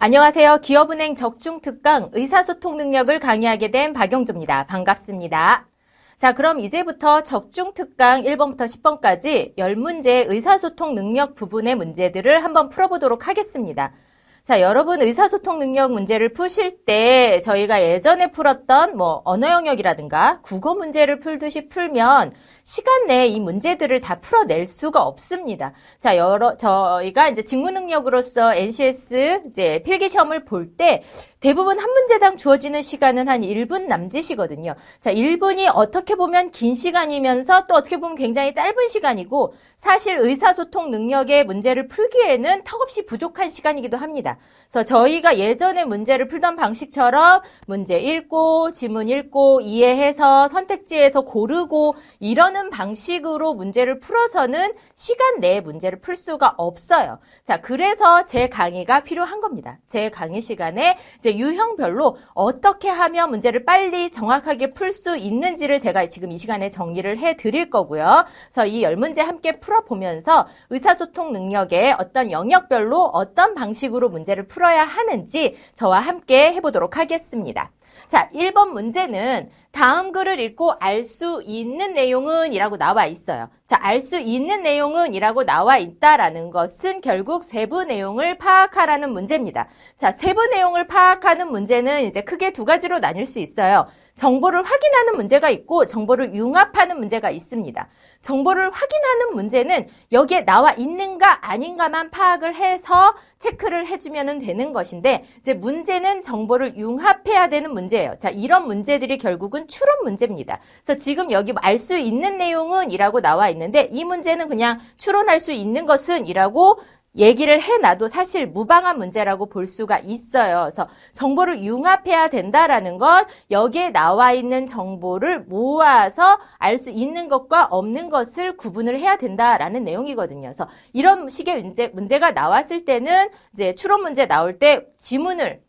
안녕하세요. 기업은행 적중특강 의사소통 능력을 강의하게 된 박영조입니다. 반갑습니다. 자, 그럼 이제부터 적중특강 1번부터 10번까지 10문제의 의사소통 능력 부분의 문제들을 한번 풀어보도록 하겠습니다. 자, 여러분 의사소통 능력 문제를 푸실 때 저희가 예전에 풀었던 언어 영역이라든가 국어 문제를 풀듯이 풀면 시간 내에 이 문제들을 다 풀어낼 수가 없습니다. 자, 저희가 이제 직무 능력으로서 NCS 이제 필기 시험을 볼 때 대부분 한 문제당 주어지는 시간은 한 1분 남짓이거든요. 자, 1분이 어떻게 보면 긴 시간이면서 또 어떻게 보면 굉장히 짧은 시간이고 사실 의사소통 능력의 문제를 풀기에는 턱없이 부족한 시간이기도 합니다. 그래서 저희가 예전에 문제를 풀던 방식처럼 문제 읽고 지문 읽고 이해해서 선택지에서 고르고 이러는 방식으로 문제를 풀어서는 시간 내에 문제를 풀 수가 없어요. 자, 그래서 제 강의가 필요한 겁니다. 제 강의 시간에 이제 유형별로 어떻게 하면 문제를 빨리 정확하게 풀 수 있는지를 제가 지금 이 시간에 정리를 해 드릴 거고요. 그래서 이 10문제 함께 풀어보면서 의사소통 능력의 어떤 영역별로 어떤 방식으로 문제를 풀어야 하는지 저와 함께 해보도록 하겠습니다. 자, 1번 문제는 다음 글을 읽고 알 수 있는 내용은 이라고 나와 있어요. 자, 알 수 있는 내용은 이라고 나와 있다라는 것은 결국 세부 내용을 파악하라는 문제입니다. 자, 세부 내용을 파악하는 문제는 이제 크게 두 가지로 나뉠 수 있어요. 정보를 확인하는 문제가 있고 정보를 융합하는 문제가 있습니다. 정보를 확인하는 문제는 여기에 나와 있는가 아닌가만 파악을 해서 체크를 해주면 되는 것인데 이제 문제는 정보를 융합해야 되는 문제예요. 자, 이런 문제들이 결국은 추론 문제입니다. 그래서 지금 여기 알 수 있는 내용은 이라고 나와 있는데 이 문제는 그냥 추론할 수 있는 것은 이라고 얘기를 해놔도 사실 무방한 문제라고 볼 수가 있어요. 그래서 정보를 융합해야 된다라는 건 여기에 나와 있는 정보를 모아서 알 수 있는 것과 없는 것을 구분을 해야 된다라는 내용이거든요. 그래서 이런 식의 문제가 나왔을 때는 이제 추론 문제 나올 때 지문을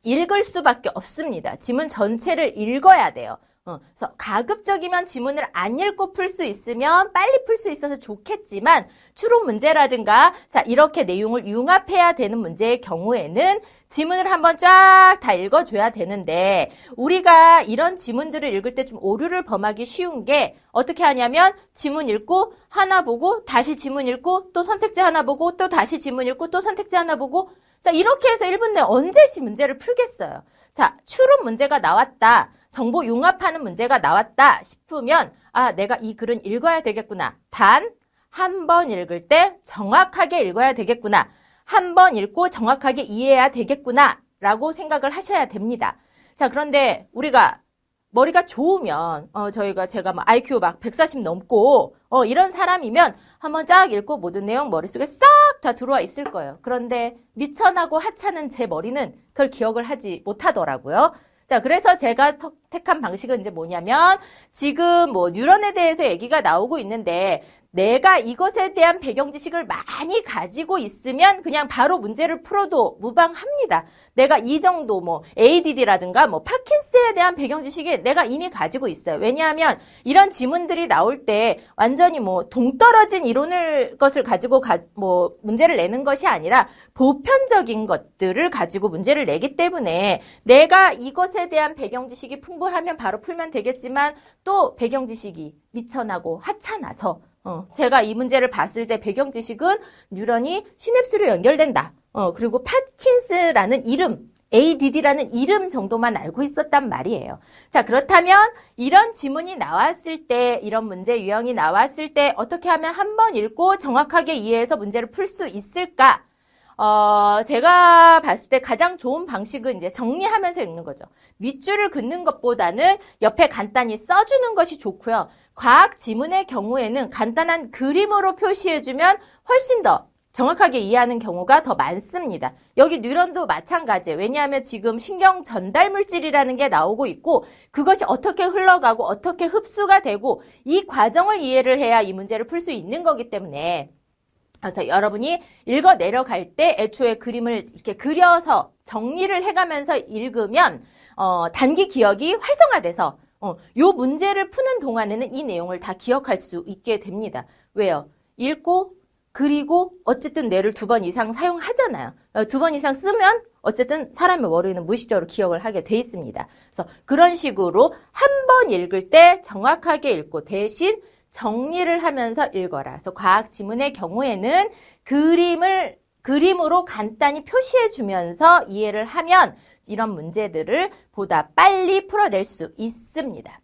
읽을 수밖에 없습니다. 지문 전체를 읽어야 돼요. 그래서 가급적이면 지문을 안 읽고 풀 수 있으면 빨리 풀 수 있어서 좋겠지만 추론 문제라든가 자 이렇게 내용을 융합해야 되는 문제의 경우에는 지문을 한번 쫙 다 읽어줘야 되는데 우리가 이런 지문들을 읽을 때 좀 오류를 범하기 쉬운 게 어떻게 하냐면 지문 읽고 하나 보고 다시 지문 읽고 또 선택지 하나 보고 또 다시 지문 읽고 또 선택지 하나 보고 자 이렇게 해서 1분 내에 언제씩 문제를 풀겠어요. 자 추론 문제가 나왔다. 정보 융합하는 문제가 나왔다 싶으면 아 내가 이 글은 읽어야 되겠구나. 단 한 번 읽을 때 정확하게 읽어야 되겠구나. 한 번 읽고 정확하게 이해해야 되겠구나 라고 생각을 하셔야 됩니다. 자 그런데 우리가 머리가 좋으면 제가 IQ 막 140 넘고 이런 사람이면 한번 쫙 읽고 모든 내용 머릿속에 싹 다 들어와 있을 거예요. 그런데 미천하고 하찮은 제 머리는 그걸 기억을 하지 못하더라고요. 자, 그래서 제가 택한 방식은 이제 뭐냐면 지금 뉴런에 대해서 얘기가 나오고 있는데 내가 이것에 대한 배경 지식을 많이 가지고 있으면 그냥 바로 문제를 풀어도 무방합니다. 내가 이 정도 ADD라든가 파킨스에 대한 배경 지식이 내가 이미 가지고 있어요. 왜냐하면 이런 지문들이 나올 때 완전히 동떨어진 것을 가지고 문제를 내는 것이 아니라 보편적인 것들을 가지고 문제를 내기 때문에 내가 이것에 대한 배경 지식이 풍부하면 바로 풀면 되겠지만 또 배경 지식이 미천하고 하찮아서 제가 이 문제를 봤을 때 배경 지식은 뉴런이 시냅스로 연결된다. 그리고 파킨스라는 이름, ADD라는 이름 정도만 알고 있었단 말이에요. 자, 그렇다면 이런 지문이 나왔을 때, 이런 문제 유형이 나왔을 때 어떻게 하면 한 번 읽고 정확하게 이해해서 문제를 풀 수 있을까? 제가 봤을 때 가장 좋은 방식은 이제 정리하면서 읽는 거죠. 밑줄을 긋는 것보다는 옆에 간단히 써주는 것이 좋고요. 과학 지문의 경우에는 간단한 그림으로 표시해주면 훨씬 더 정확하게 이해하는 경우가 더 많습니다. 여기 뉴런도 마찬가지예요. 왜냐하면 지금 신경 전달 물질이라는 게 나오고 있고 그것이 어떻게 흘러가고 어떻게 흡수가 되고 이 과정을 이해를 해야 이 문제를 풀 수 있는 거기 때문에 그래서 여러분이 읽어 내려갈 때 애초에 그림을 이렇게 그려서 정리를 해가면서 읽으면 단기 기억이 활성화돼서 요 문제를 푸는 동안에는 이 내용을 다 기억할 수 있게 됩니다. 왜요? 읽고 그리고 어쨌든 뇌를 2번 이상 사용하잖아요. 2번 이상 쓰면 어쨌든 사람의 머리는 무의식적으로 기억을 하게 돼 있습니다. 그래서 그런 식으로 한 번 읽을 때 정확하게 읽고 대신 정리를 하면서 읽어라. 그래서 과학 지문의 경우에는 그림으로 간단히 표시해 주면서 이해를 하면 이런 문제들을 보다 빨리 풀어낼 수 있습니다.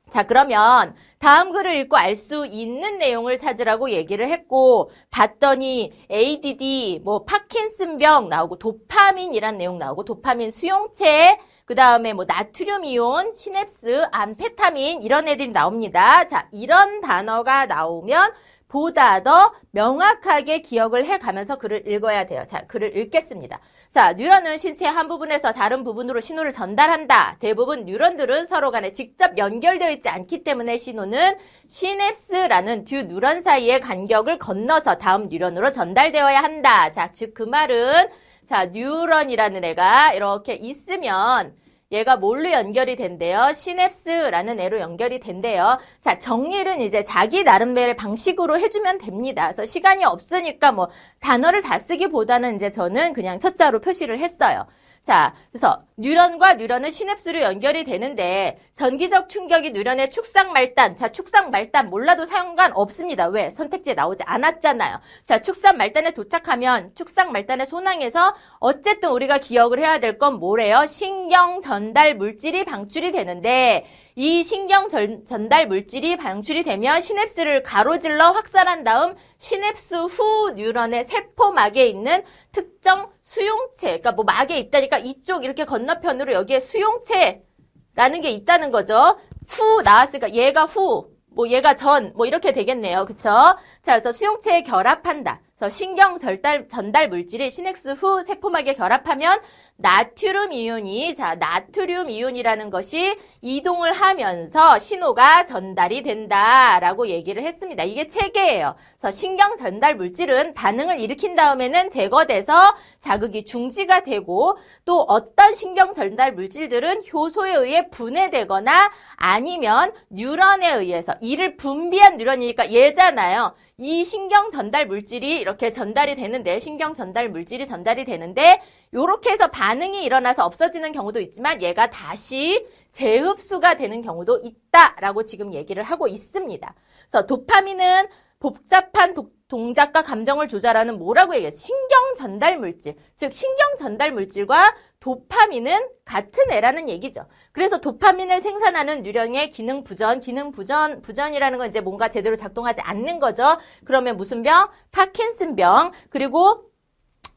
자, 그러면 다음 글을 읽고 알 수 있는 내용을 찾으라고 얘기를 했고, 봤더니 ADD, 파킨슨병 나오고, 도파민이란 내용 나오고, 도파민 수용체, 그 다음에 나트륨 이온, 시냅스, 암페타민 이런 애들이 나옵니다. 자, 이런 단어가 나오면 보다 더 명확하게 기억을 해가면서 글을 읽어야 돼요. 자, 글을 읽겠습니다. 자, 뉴런은 신체의 한 부분에서 다른 부분으로 신호를 전달한다. 대부분 뉴런들은 서로 간에 직접 연결되어 있지 않기 때문에 신호는 시냅스라는 두 뉴런 사이의 간격을 건너서 다음 뉴런으로 전달되어야 한다. 자, 즉 그 말은 자, 뉴런이라는 애가 이렇게 있으면 얘가 뭘로 연결이 된대요? 시냅스라는 애로 연결이 된대요. 자, 정리는 이제 자기 나름대로의 방식으로 해주면 됩니다. 그래서 시간이 없으니까 단어를 다 쓰기보다는 이제 저는 그냥 첫자로 표시를 했어요. 자, 그래서 뉴런과 뉴런은 시냅스로 연결이 되는데 전기적 충격이 뉴런의 축상 말단. 자, 축상 말단 몰라도 상관없습니다. 왜? 선택지에 나오지 않았잖아요. 자, 축상 말단에 도착하면 축상 말단의 손상에서 어쨌든 우리가 기억을 해야 될 건 뭐래요? 신경 전달 물질이 방출이 되는데 이 신경 전달 물질이 방출이 되면 시냅스를 가로질러 확산한 다음 시냅스 후 뉴런의 세포막에 있는 특정 수용체, 그러니까 막에 있다니까 이쪽 이렇게 건너편으로 여기에 수용체라는 게 있다는 거죠. 후 나왔으니까 얘가 후, 얘가 전, 이렇게 되겠네요. 그쵸? 자, 그래서 수용체에 결합한다. 그래서 신경 전달 물질이 시냅스 후 세포막에 결합하면 나트륨 이온이, 자, 나트륨 이온이라는 것이 이동을 하면서 신호가 전달이 된다라고 얘기를 했습니다. 이게 체계예요. 그래서 신경 전달 물질은 반응을 일으킨 다음에는 제거돼서 자극이 중지가 되고 또 어떤 신경 전달 물질들은 효소에 의해 분해되거나 아니면 뉴런에 의해서 이를 분비한 뉴런이니까 얘잖아요. 이 신경 전달 물질이 이렇게 전달이 되는데 신경 전달 물질이 전달이 되는데 요렇게 해서 반응이 일어나서 없어지는 경우도 있지만 얘가 다시 재흡수가 되는 경우도 있다라고 지금 얘기를 하고 있습니다. 그래서 도파민은 복잡한 동작과 감정을 조절하는 뭐라고 얘기해요? 신경 전달 물질. 즉 신경 전달 물질과 도파민은 같은 애라는 얘기죠. 그래서 도파민을 생산하는 뉴런의 기능 부전이라는 건 이제 뭔가 제대로 작동하지 않는 거죠. 그러면 무슨 병? 파킨슨병. 그리고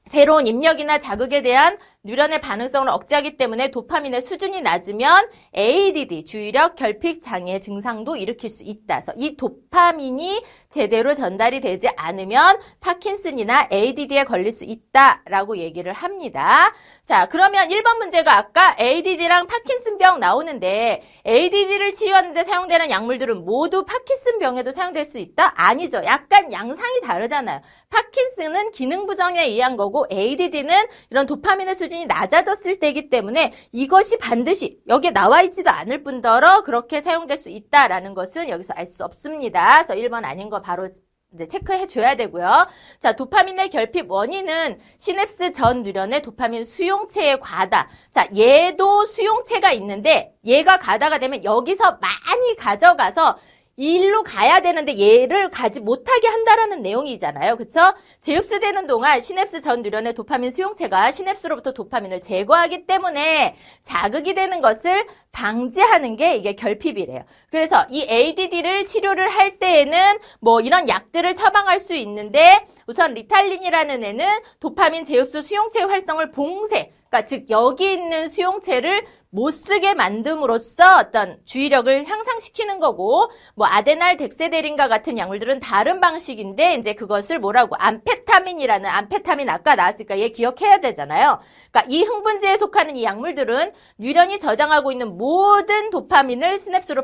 새로운 입력이나 자극에 대한 뉴런의 반응성을 억제하기 때문에 도파민의 수준이 낮으면 ADD, 주의력 결핍 장애 증상도 일으킬 수 있다. 그래서 이 도파민이 제대로 전달이 되지 않으면 파킨슨이나 ADD에 걸릴 수 있다라고 얘기를 합니다. 자, 그러면 1번 문제가 아까 ADD랑 파킨슨병 나오는데 ADD를 치유하는 데 사용되는 약물들은 모두 파킨슨병에도 사용될 수 있다? 아니죠. 약간 양상이 다르잖아요. 파킨슨은 기능 부정에 의한 거고 ADD는 이런 도파민의 수준이 낮아졌을 때이기 때문에 이것이 반드시 여기에 나와 있지도 않을 뿐더러 그렇게 사용될 수 있다라는 것은 여기서 알 수 없습니다. 그래서 1번 아닌 거 바로 이제 체크해 줘야 되고요. 자, 도파민의 결핍 원인은 시냅스 전 뉴런의 도파민 수용체의 과다. 자, 얘도 수용체가 있는데 얘가 과다가 되면 여기서 많이 가져가서 일로 가야 되는데 얘를 가지 못하게 한다라는 내용이잖아요. 그쵸? 재흡수되는 동안 시냅스 전 뉴런의 도파민 수용체가 시냅스로부터 도파민을 제거하기 때문에 자극이 되는 것을 방지하는 게 이게 결핍이래요. 그래서 이 ADD를 치료를 할 때에는 이런 약들을 처방할 수 있는데 우선 리탈린이라는 애는 도파민 재흡수 수용체의 활성을 봉쇄, 그러니까 즉 여기 있는 수용체를 못 쓰게 만듦으로써 어떤 주의력을 향상시키는 거고 아데날 덱세데린과 같은 약물들은 다른 방식인데 이제 그것을 뭐라고 암페타민이라는 암페타민 아까 나왔으니까 얘 기억해야 되잖아요. 그러니까 이 흥분제에 속하는 이 약물들은 뉴런이 저장하고 있는 모든 도파민을 시냅스로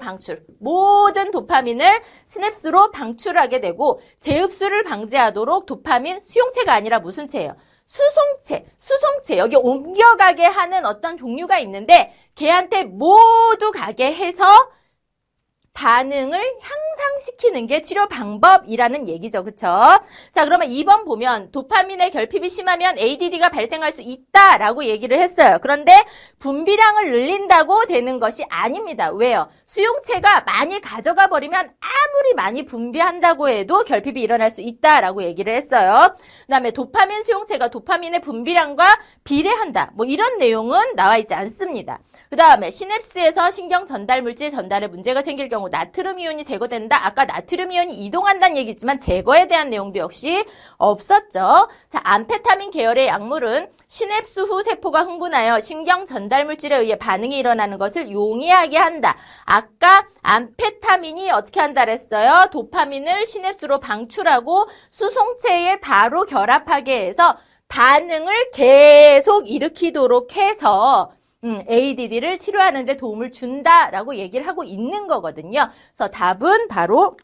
방출하게 되고 재흡수를 방지하도록 도파민 수용체가 아니라 무슨 체예요? 수송체, 여기 옮겨가게 하는 어떤 종류가 있는데 걔한테 모두 가게 해서 반응을 향상시키는 게 치료 방법이라는 얘기죠. 그쵸? 자, 그러면 2번 보면 도파민의 결핍이 심하면 ADD가 발생할 수 있다라고 얘기를 했어요. 그런데 분비량을 늘린다고 되는 것이 아닙니다. 왜요? 수용체가 많이 가져가 버리면 아무리 많이 분비한다고 해도 결핍이 일어날 수 있다라고 얘기를 했어요. 그 다음에 도파민 수용체가 도파민의 분비량과 비례한다. 뭐 이런 내용은 나와 있지 않습니다. 그 다음에 시냅스에서 신경 전달 물질 전달에 문제가 생길 경우 나트륨 이온이 제거된다. 아까 나트륨 이온이 이동한다는 얘기지만 제거에 대한 내용도 역시 없었죠. 자, 암페타민 계열의 약물은 시냅스 후 세포가 흥분하여 신경 전달 물질에 의해 반응이 일어나는 것을 용이하게 한다. 아까 암페타민이 어떻게 한다 그랬어요? 도파민을 시냅스로 방출하고 수송체에 바로 결합하게 해서 반응을 계속 일으키도록 해서 ADD를 치료하는 데 도움을 준다라고 얘기를 하고 있는 거거든요. 그래서 답은 바로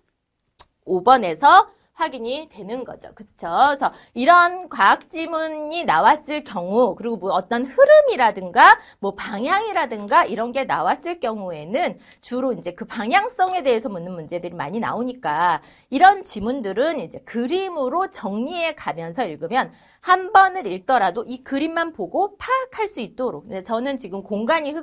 5번에서 확인이 되는 거죠. 그쵸? 그래서 이런 과학 지문이 나왔을 경우, 그리고 뭐 어떤 흐름이라든가, 뭐 방향이라든가 이런 게 나왔을 경우에는 주로 이제 그 방향성에 대해서 묻는 문제들이 많이 나오니까 이런 지문들은 이제 그림으로 정리해 가면서 읽으면 한 번을 읽더라도 이 그림만 보고 파악할 수 있도록. 저는 지금 공간이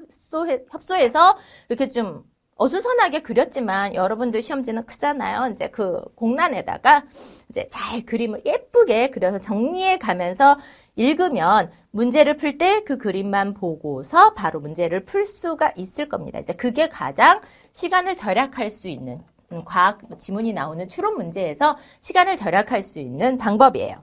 협소해서 이렇게 좀 어수선하게 그렸지만 여러분들 시험지는 크잖아요. 이제 그 공란에다가 이제 잘 그림을 예쁘게 그려서 정리해 가면서 읽으면 문제를 풀 때 그 그림만 보고서 바로 문제를 풀 수가 있을 겁니다. 이제 그게 가장 시간을 절약할 수 있는 과학 지문이 나오는 추론 문제에서 시간을 절약할 수 있는 방법이에요.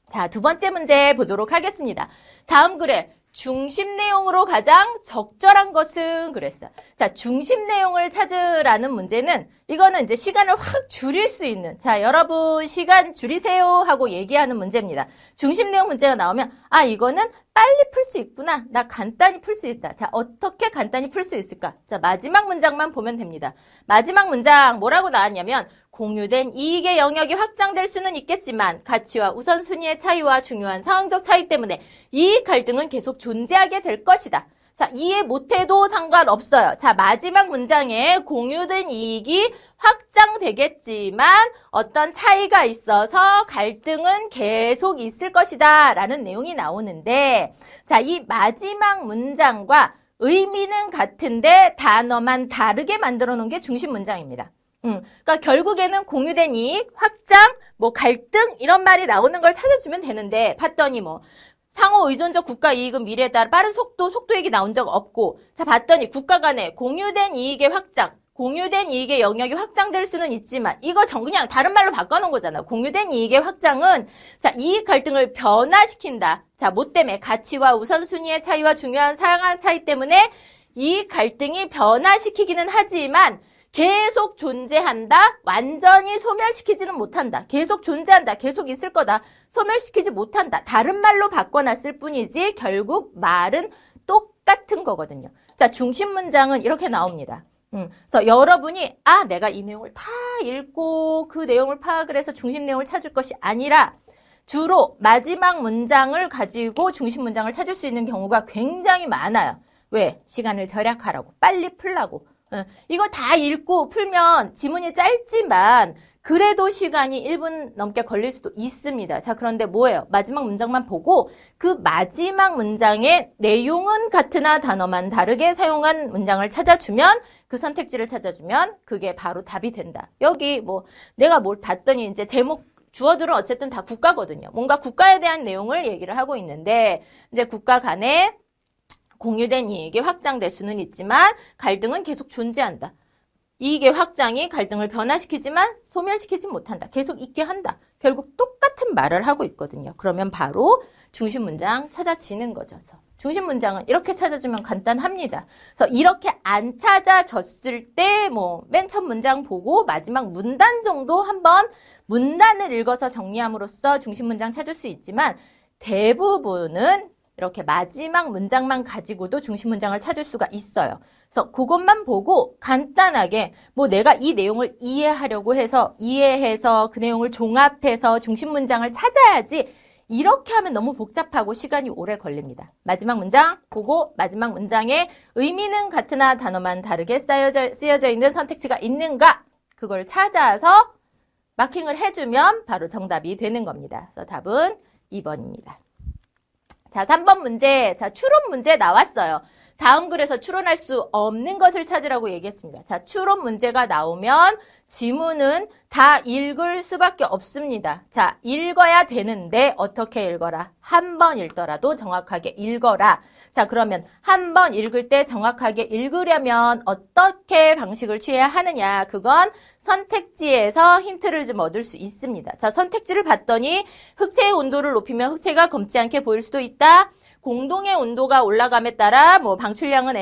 자, 두 번째 문제 보도록 하겠습니다. 다음 글에 중심 내용으로 가장 적절한 것은 그랬어요. 자, 중심 내용을 찾으라는 문제는 이거는 이제 시간을 확 줄일 수 있는, 자, 여러분 시간 줄이세요 하고 얘기하는 문제입니다. 중심 내용 문제가 나오면 아, 이거는 빨리 풀 수 있구나. 나 간단히 풀 수 있다. 자, 어떻게 간단히 풀 수 있을까? 자, 마지막 문장만 보면 됩니다. 마지막 문장 뭐라고 나왔냐면 공유된 이익의 영역이 확장될 수는 있겠지만 가치와 우선순위의 차이와 중요한 상황적 차이 때문에 이익 갈등은 계속 존재하게 될 것이다. 자, 이해 못해도 상관없어요. 자, 마지막 문장에 공유된 이익이 확장되겠지만 어떤 차이가 있어서 갈등은 계속 있을 것이다 라는 내용이 나오는데, 자, 이 마지막 문장과 의미는 같은데 단어만 다르게 만들어 놓은 게 중심 문장입니다. 그러니까 결국에는 공유된 이익, 확장, 뭐 갈등 이런 말이 나오는 걸 찾아주면 되는데 봤더니 뭐 상호 의존적 국가 이익은 미래에 따라 빠른 속도 얘기 나온 적 없고, 자, 봤더니 국가 간에 공유된 이익의 확장, 공유된 이익의 영역이 확장될 수는 있지만 이거 그냥 다른 말로 바꿔놓은 거잖아. 공유된 이익의 확장은 자, 이익 갈등을 변화시킨다. 자, 뭐 때문에? 가치와 우선순위의 차이와 중요한 상황 차이 때문에 이익 갈등이 변화시키기는 하지만 계속 존재한다. 완전히 소멸시키지는 못한다. 계속 존재한다. 계속 있을 거다. 소멸시키지 못한다. 다른 말로 바꿔놨을 뿐이지 결국 말은 똑같은 거거든요. 자, 중심 문장은 이렇게 나옵니다. 그래서 여러분이 내가 이 내용을 다 읽고 그 내용을 파악을 해서 중심 내용을 찾을 것이 아니라 주로 마지막 문장을 가지고 중심 문장을 찾을 수 있는 경우가 굉장히 많아요. 왜? 시간을 절약하라고. 빨리 풀라고. 이거 다 읽고 풀면 지문이 짧지만 그래도 시간이 1분 넘게 걸릴 수도 있습니다. 자, 그런데 뭐예요? 마지막 문장만 보고 그 마지막 문장의 내용은 같으나 단어만 다르게 사용한 문장을 찾아주면, 그 선택지를 찾아주면 그게 바로 답이 된다. 여기 뭐 내가 뭘 봤더니 이제 제목 주어들은 어쨌든 다 국가거든요. 뭔가 국가에 대한 내용을 얘기를 하고 있는데 이제 국가 간에 공유된 이익이 확장될 수는 있지만 갈등은 계속 존재한다. 이익의 확장이 갈등을 변화시키지만 소멸시키지 못한다. 계속 있게 한다. 결국 똑같은 말을 하고 있거든요. 그러면 바로 중심 문장 찾아지는 거죠. 중심 문장은 이렇게 찾아주면 간단합니다. 그래서 이렇게 안 찾아졌을 때 뭐 맨 첫 문장 보고 마지막 문단 정도 한번 문단을 읽어서 정리함으로써 중심 문장 찾을 수 있지만 대부분은 이렇게 마지막 문장만 가지고도 중심 문장을 찾을 수가 있어요. 그래서 그것만 보고 간단하게 뭐 내가 이 내용을 이해하려고 해서 이해해서 그 내용을 종합해서 중심 문장을 찾아야지 이렇게 하면 너무 복잡하고 시간이 오래 걸립니다. 마지막 문장 보고 마지막 문장에 의미는 같으나 단어만 다르게 쓰여져 있는 선택지가 있는가? 그걸 찾아서 마킹을 해주면 바로 정답이 되는 겁니다. 그래서 답은 2번입니다. 자, 3번 문제. 자, 추론 문제 나왔어요. 다음 글에서 추론할 수 없는 것을 찾으라고 얘기했습니다. 자, 추론 문제가 나오면 지문은 다 읽을 수밖에 없습니다. 자, 읽어야 되는데 어떻게 읽어라? 한 번 읽더라도 정확하게 읽어라. 자, 그러면 한 번 읽을 때 정확하게 읽으려면 어떻게 방식을 취해야 하느냐? 그건 선택지에서 힌트를 좀 얻을 수 있습니다. 자, 선택지를 봤더니 흑채의 온도를 높이면 흑채가 검지 않게 보일 수도 있다. 공동의 온도가 올라감에 따라 방출량은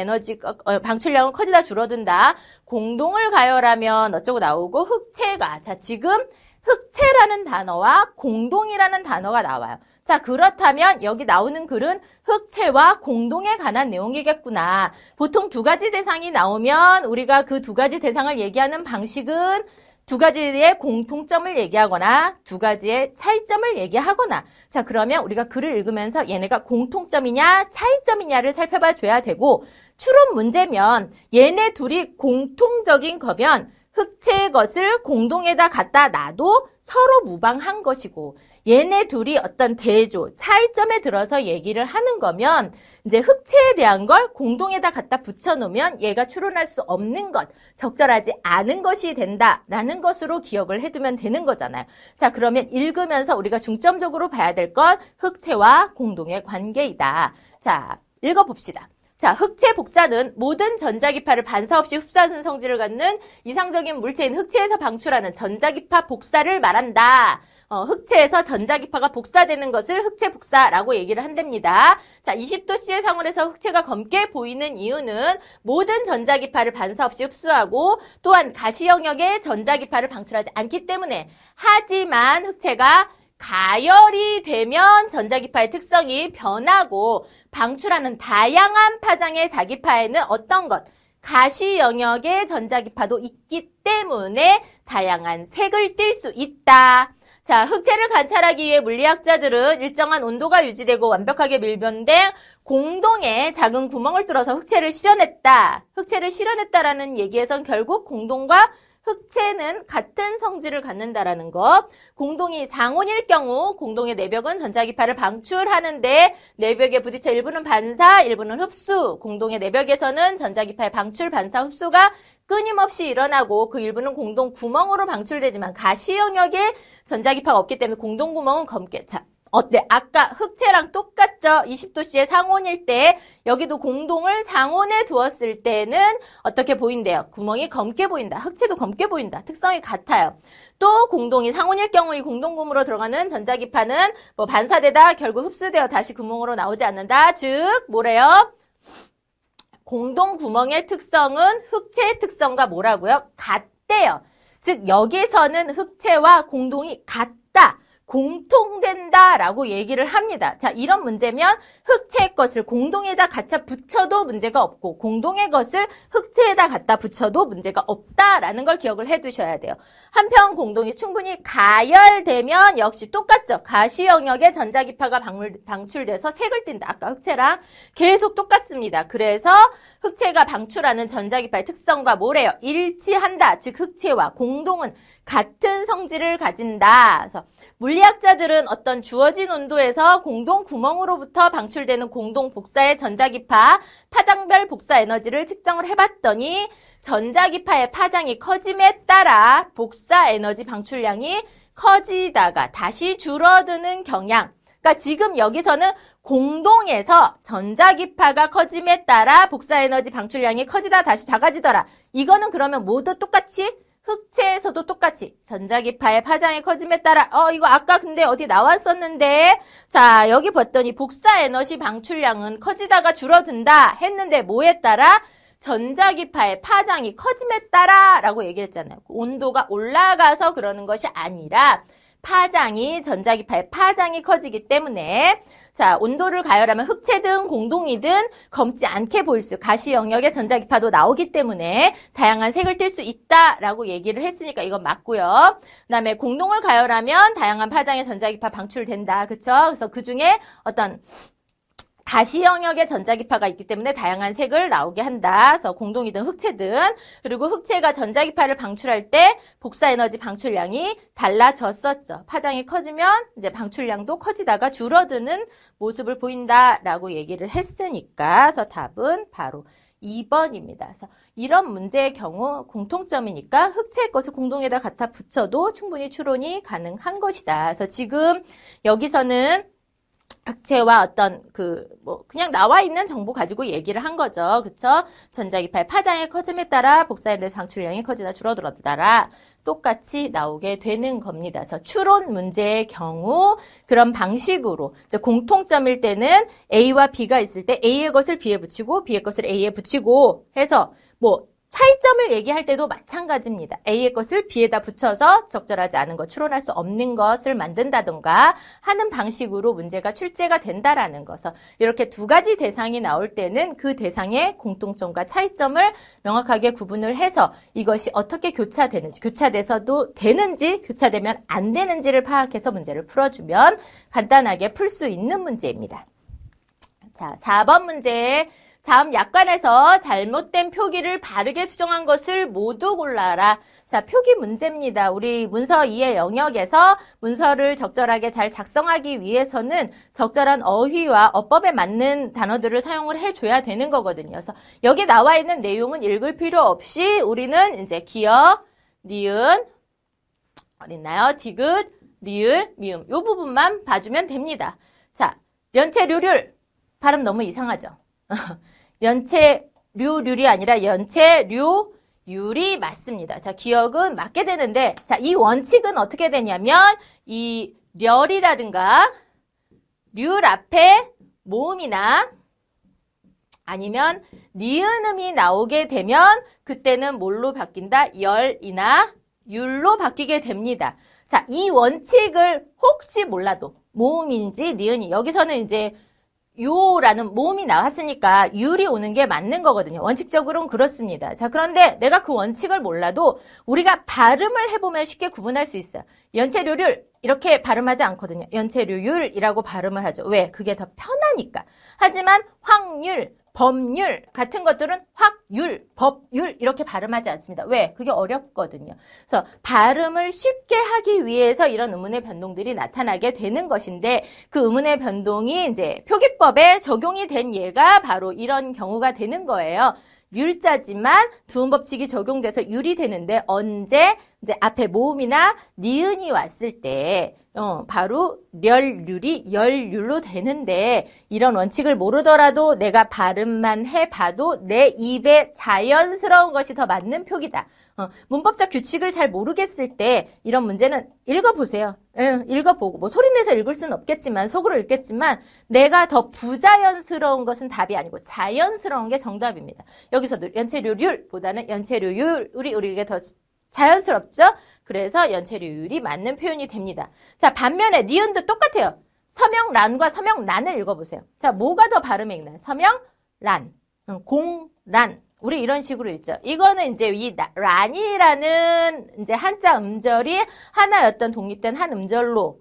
방출량은 커지다 줄어든다. 공동을 가열하면 어쩌고 나오고 흑채가 자 지금 흑채라는 단어와 공동이라는 단어가 나와요. 자 그렇다면 여기 나오는 글은 흑채와 공동에 관한 내용이겠구나. 보통 두 가지 대상이 나오면 우리가 그 두 가지 대상을 얘기하는 방식은 두 가지의 공통점을 얘기하거나 두 가지의 차이점을 얘기하거나 자 그러면 우리가 글을 읽으면서 얘네가 공통점이냐 차이점이냐를 살펴봐 줘야 되고 추론 문제면 얘네 둘이 공통적인 거면 흑채의 것을 공동에다 갖다 놔도 서로 무방한 것이고 얘네 둘이 어떤 대조, 차이점에 들어서 얘기를 하는 거면 이제 흑채에 대한 걸 공동에다 갖다 붙여놓으면 얘가 추론할 수 없는 것, 적절하지 않은 것이 된다라는 것으로 기억을 해두면 되는 거잖아요. 자, 그러면 읽으면서 우리가 중점적으로 봐야 될 건 흑채와 공동의 관계이다. 자, 읽어봅시다. 자, 흑채 복사는 모든 전자기파를 반사 없이 흡수하는 성질을 갖는 이상적인 물체인 흑채에서 방출하는 전자기파 복사를 말한다. 흑채에서 전자기파가 복사되는 것을 흑채 복사라고 얘기를 한답니다. 자, 20도씨의 상온에서 흑채가 검게 보이는 이유는 모든 전자기파를 반사 없이 흡수하고 또한 가시 영역의 전자기파를 방출하지 않기 때문에 하지만 흑채가 가열이 되면 전자기파의 특성이 변하고 방출하는 다양한 파장의 자기파에는 어떤 것? 가시 영역의 전자기파도 있기 때문에 다양한 색을 띨 수 있다. 자, 흑채를 관찰하기 위해 물리학자들은 일정한 온도가 유지되고 완벽하게 밀변된 공동에 작은 구멍을 뚫어서 흑채를 실현했다. 흑채를 실현했다라는 얘기에선 결국 공동과 흑채는 같은 성질을 갖는다라는 것. 공동이 상온일 경우 공동의 내벽은 전자기파를 방출하는데 내벽에 부딪혀 일부는 반사, 일부는 흡수. 공동의 내벽에서는 전자기파의 방출, 반사, 흡수가 끊임없이 일어나고 그 일부는 공동 구멍으로 방출되지만 가시 영역에 전자기파가 없기 때문에 공동 구멍은 검게. 자, 어때? 아까 흑채랑 똑같죠? 20도씨의 상온일 때 여기도 공동을 상온에 두었을 때는 어떻게 보인대요? 구멍이 검게 보인다. 흑채도 검게 보인다. 특성이 같아요. 또 공동이 상온일 경우 이 공동구멍으로 들어가는 전자기파는 반사되다 결국 흡수되어 다시 구멍으로 나오지 않는다. 즉 뭐래요? 공동 구멍의 특성은 흑채의 특성과 뭐라고요? 같대요. 즉 여기서는 흑채와 공동이 같다. 공통된다라고 얘기를 합니다. 자, 이런 문제면 흑채의 것을 공동에다 갖다 붙여도 문제가 없고 공동의 것을 흑채에다 갖다 붙여도 문제가 없다라는 걸 기억을 해두셔야 돼요. 한편 공동이 충분히 가열되면 역시 똑같죠. 가시 영역에 전자기파가 방출돼서 색을 띈다. 아까 흑채랑 계속 똑같습니다. 그래서 흑채가 방출하는 전자기파의 특성과 뭐래요? 일치한다. 즉 흑채와 공동은 같은 성질을 가진다. 그래서 물리학자들은 어떤 주어진 온도에서 공동 구멍으로부터 방출되는 공동 복사의 전자기파 파장별 복사 에너지를 측정을 해봤더니 전자기파의 파장이 커짐에 따라 복사 에너지 방출량이 커지다가 다시 줄어드는 경향. 그러니까 지금 여기서는 공동에서 전자기파가 커짐에 따라 복사 에너지 방출량이 커지다 다시 작아지더라. 이거는 그러면 모두 똑같이 흑채에서도 똑같이 전자기파의 파장의 커짐에 따라 이거 아까 근데 어디 나왔었는데 자 여기 봤더니 복사 에너지 방출량은 커지다가 줄어든다 했는데 뭐에 따라? 전자기파의 파장이 커짐에 따라 라고 얘기했잖아요. 온도가 올라가서 그러는 것이 아니라 전자기파의 파장이 커지기 때문에 자, 온도를 가열하면 흑체든 공동이든 검지 않게 보일 수, 가시 영역의 전자기파도 나오기 때문에 다양한 색을 띨 수 있다라고 얘기를 했으니까 이건 맞고요. 그다음에 공동을 가열하면 다양한 파장의 전자기파 방출된다. 그쵸? 그래서 그 중에 어떤 가시 영역의 전자기파가 있기 때문에 다양한 색을 나오게 한다. 그래서 공동이든 흑체든. 그리고 흑체가 전자기파를 방출할 때 복사에너지 방출량이 달라졌었죠. 파장이 커지면 이제 방출량도 커지다가 줄어드는 모습을 보인다라고 얘기를 했으니까. 그래서 답은 바로 2번입니다. 그래서 이런 문제의 경우 공통점이니까 흑체의 것을 공동에다 갖다 붙여도 충분히 추론이 가능한 것이다. 그래서 지금 여기서는 흑체와 어떤 그냥 나와 있는 정보 가지고 얘기를 한 거죠. 그쵸? 전자기파의 파장의 커짐에 따라 복사에너지 방출량이 커지다 줄어들어에 따라 똑같이 나오게 되는 겁니다. 그래서 추론 문제의 경우 그런 방식으로 이제 공통점일 때는 A와 B가 있을 때 A의 것을 B에 붙이고 B의 것을 A에 붙이고 해서 차이점을 얘기할 때도 마찬가지입니다. A의 것을 B에다 붙여서 적절하지 않은 것, 추론할 수 없는 것을 만든다던가 하는 방식으로 문제가 출제가 된다라는 것을 이렇게 두 가지 대상이 나올 때는 그 대상의 공통점과 차이점을 명확하게 구분을 해서 이것이 어떻게 교차되는지, 교차돼서도 되는지, 교차되면 안 되는지를 파악해서 문제를 풀어주면 간단하게 풀 수 있는 문제입니다. 자, 4번 문제. 다음 약관에서 잘못된 표기를 바르게 수정한 것을 모두 골라라. 자, 표기 문제입니다. 우리 문서 2의 영역에서 문서를 적절하게 잘 작성하기 위해서는 적절한 어휘와 어법에 맞는 단어들을 사용을 해줘야 되는 거거든요. 그래서 여기 나와 있는 내용은 읽을 필요 없이 우리는 이제 기역, 니은, 어딨나요? 디귿, 리을, 미음. 요 부분만 봐주면 됩니다. 자, 연체료률. 발음 너무 이상하죠? 연체류률이 아니라 연체류율이 맞습니다. 자, 기억은 맞게 되는데, 자, 이 원칙은 어떻게 되냐면, 이 렬이라든가, 률 앞에 모음이나, 아니면 니은음이 나오게 되면, 그때는 뭘로 바뀐다? 열이나 율로 바뀌게 됩니다. 자, 이 원칙을 혹시 몰라도, 모음인지 니은이, 여기서는 이제, 요라는 모음이 나왔으니까 율이 오는 게 맞는 거거든요. 원칙적으로는 그렇습니다. 자, 그런데 내가 그 원칙을 몰라도 우리가 발음을 해보면 쉽게 구분할 수 있어요. 연체료율 이렇게 발음하지 않거든요. 연체료율이라고 발음을 하죠. 왜? 그게 더 편하니까. 하지만 확률, 법률 같은 것들은 확률, 법률 이렇게 발음하지 않습니다. 왜? 그게 어렵거든요. 그래서 발음을 쉽게 하기 위해서 이런 의문의 변동들이 나타나게 되는 것인데 그 의문의 변동이 이제 표기법에 적용이 된 예가 바로 이런 경우가 되는 거예요. 율자지만 두음법칙이 적용돼서 율이 되는데 언제 이제 앞에 모음이나 니은이 왔을 때 바로 렬율이 열율로 되는데 이런 원칙을 모르더라도 내가 발음만 해봐도 내 입에 자연스러운 것이 더 맞는 표기다. 문법적 규칙을 잘 모르겠을 때 이런 문제는 읽어보세요. 읽어보고 소리내서 읽을 수는 없겠지만 속으로 읽겠지만 내가 더 부자연스러운 것은 답이 아니고 자연스러운 게 정답입니다. 여기서도 연체료율보다는 연체료율이 우리에게 더 자연스럽죠? 그래서 연체료율이 맞는 표현이 됩니다. 자, 반면에 니은도 똑같아요. 서명란과 서명란을 읽어보세요. 자, 뭐가 더 발음이 있나요? 서명란, 공란. 우리 이런 식으로 읽죠. 이거는 이제 이 란이라는 이제 한자 음절이 하나였던 독립된 한 음절로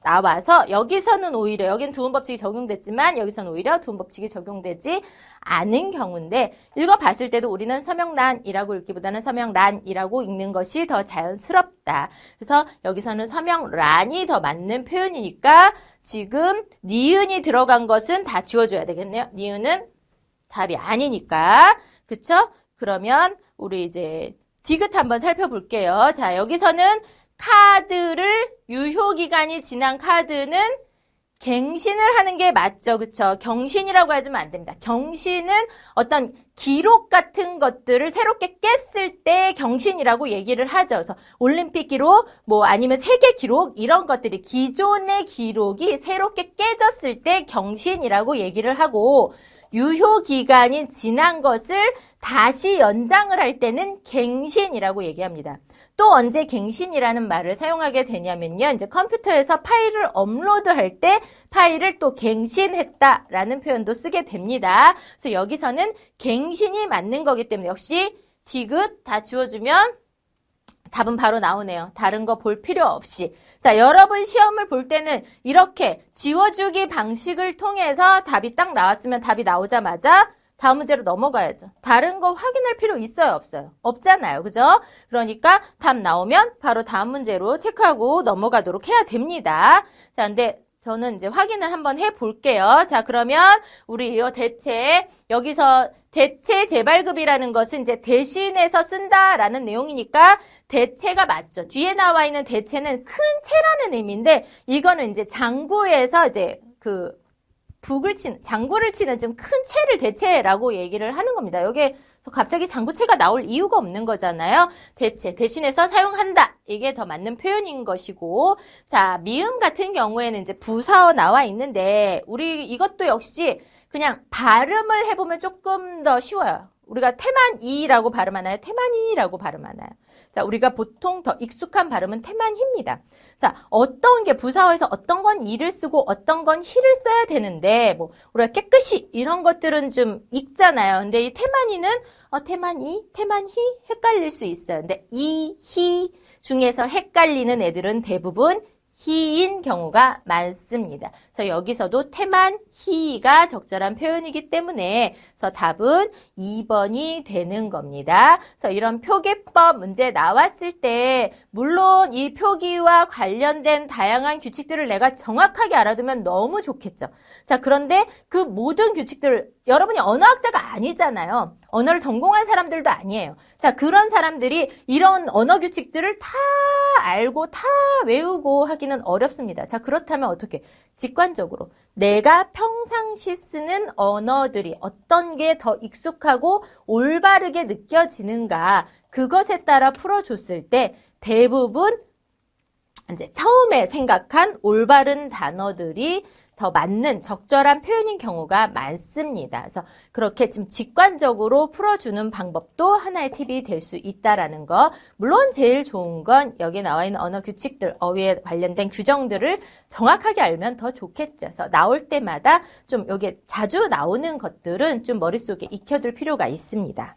나와서 여기서는 오히려 여긴 두음법칙이 적용됐지만 여기서는 오히려 두음법칙이 적용되지 않은 경우인데 읽어봤을 때도 우리는 서명란이라고 읽기보다는 서명란이라고 읽는 것이 더 자연스럽다. 그래서 여기서는 서명란이 더 맞는 표현이니까 지금 니은이 들어간 것은 다 지워줘야 되겠네요. 니은은 답이 아니니까. 그쵸? 그러면 우리 이제 디귿 한번 살펴볼게요. 자, 여기서는 카드를 유효기간이 지난 카드는 갱신을 하는 게 맞죠. 그쵸? 경신이라고 하면 안 됩니다. 경신은 어떤 기록 같은 것들을 새롭게 깼을 때 경신이라고 얘기를 하죠. 그래서 올림픽 기록, 아니면 세계 기록 이런 것들이 기존의 기록이 새롭게 깨졌을 때 경신이라고 얘기를 하고 유효기간이 지난 것을 다시 연장을 할 때는 갱신이라고 얘기합니다. 또 언제 갱신이라는 말을 사용하게 되냐면요. 이제 컴퓨터에서 파일을 업로드할 때 파일을 또 갱신했다라는 표현도 쓰게 됩니다. 그래서 여기서는 갱신이 맞는 거기 때문에 역시 디귿 다 지워주면 답은 바로 나오네요. 다른 거 볼 필요 없이. 자, 여러분 시험을 볼 때는 이렇게 지워주기 방식을 통해서 답이 딱 나왔으면 답이 나오자마자 다음 문제로 넘어가야죠. 다른 거 확인할 필요 있어요, 없어요? 없잖아요. 그죠? 그러니까 답 나오면 바로 다음 문제로 체크하고 넘어가도록 해야 됩니다. 자, 근데 저는 이제 확인을 한번 해 볼게요. 자, 그러면 우리 이 대체, 여기서 대체 재발급이라는 것은 이제 대신해서 쓴다라는 내용이니까 대체가 맞죠. 뒤에 나와 있는 대체는 큰 채라는 의미인데 이거는 이제 장구에서 이제 장구를 치는 좀 큰 채를 대체라고 얘기를 하는 겁니다. 여기에 갑자기 장구채가 나올 이유가 없는 거잖아요. 대체, 대신해서 사용한다. 이게 더 맞는 표현인 것이고. 자, 미음 같은 경우에는 이제 부사어 나와 있는데, 우리 이것도 역시 그냥 발음을 해보면 조금 더 쉬워요. 우리가 태만이라고 발음하나요? 태만이라고 발음하나요? 자, 우리가 보통 더 익숙한 발음은 태만히입니다. 자, 어떤 게 부사어에서 어떤 건 이를 쓰고 어떤 건 히를 써야 되는데, 뭐, 우리가 깨끗이 이런 것들은 좀 익잖아요. 근데 이 태만이는, 태만이, 태만히 헷갈릴 수 있어요. 근데 이, 히 중에서 헷갈리는 애들은 대부분 히인 경우가 많습니다. 그래서 여기서도 태만, 히가 적절한 표현이기 때문에 그래서 답은 2번이 되는 겁니다. 그래서 이런 표기법 문제 나왔을 때 물론 이 표기와 관련된 다양한 규칙들을 내가 정확하게 알아두면 너무 좋겠죠. 자, 그런데 그 모든 규칙들을 여러분이 언어학자가 아니잖아요. 언어를 전공한 사람들도 아니에요. 자, 그런 사람들이 이런 언어 규칙들을 다 알고 다 외우고 하기는 어렵습니다. 자, 그렇다면 어떻게? 직관적으로 내가 평상시 쓰는 언어들이 어떤 게 더 익숙하고 올바르게 느껴지는가 그것에 따라 풀어줬을 때 대부분 이제 처음에 생각한 올바른 단어들이 더 맞는 적절한 표현인 경우가 많습니다. 그래서 그렇게 좀 직관적으로 풀어주는 방법도 하나의 팁이 될 수 있다라는 거. 물론 제일 좋은 건 여기 나와 있는 언어 규칙들, 어휘에 관련된 규정들을 정확하게 알면 더 좋겠죠. 그래서 나올 때마다 좀 여기 자주 나오는 것들은 좀 머릿속에 익혀둘 필요가 있습니다.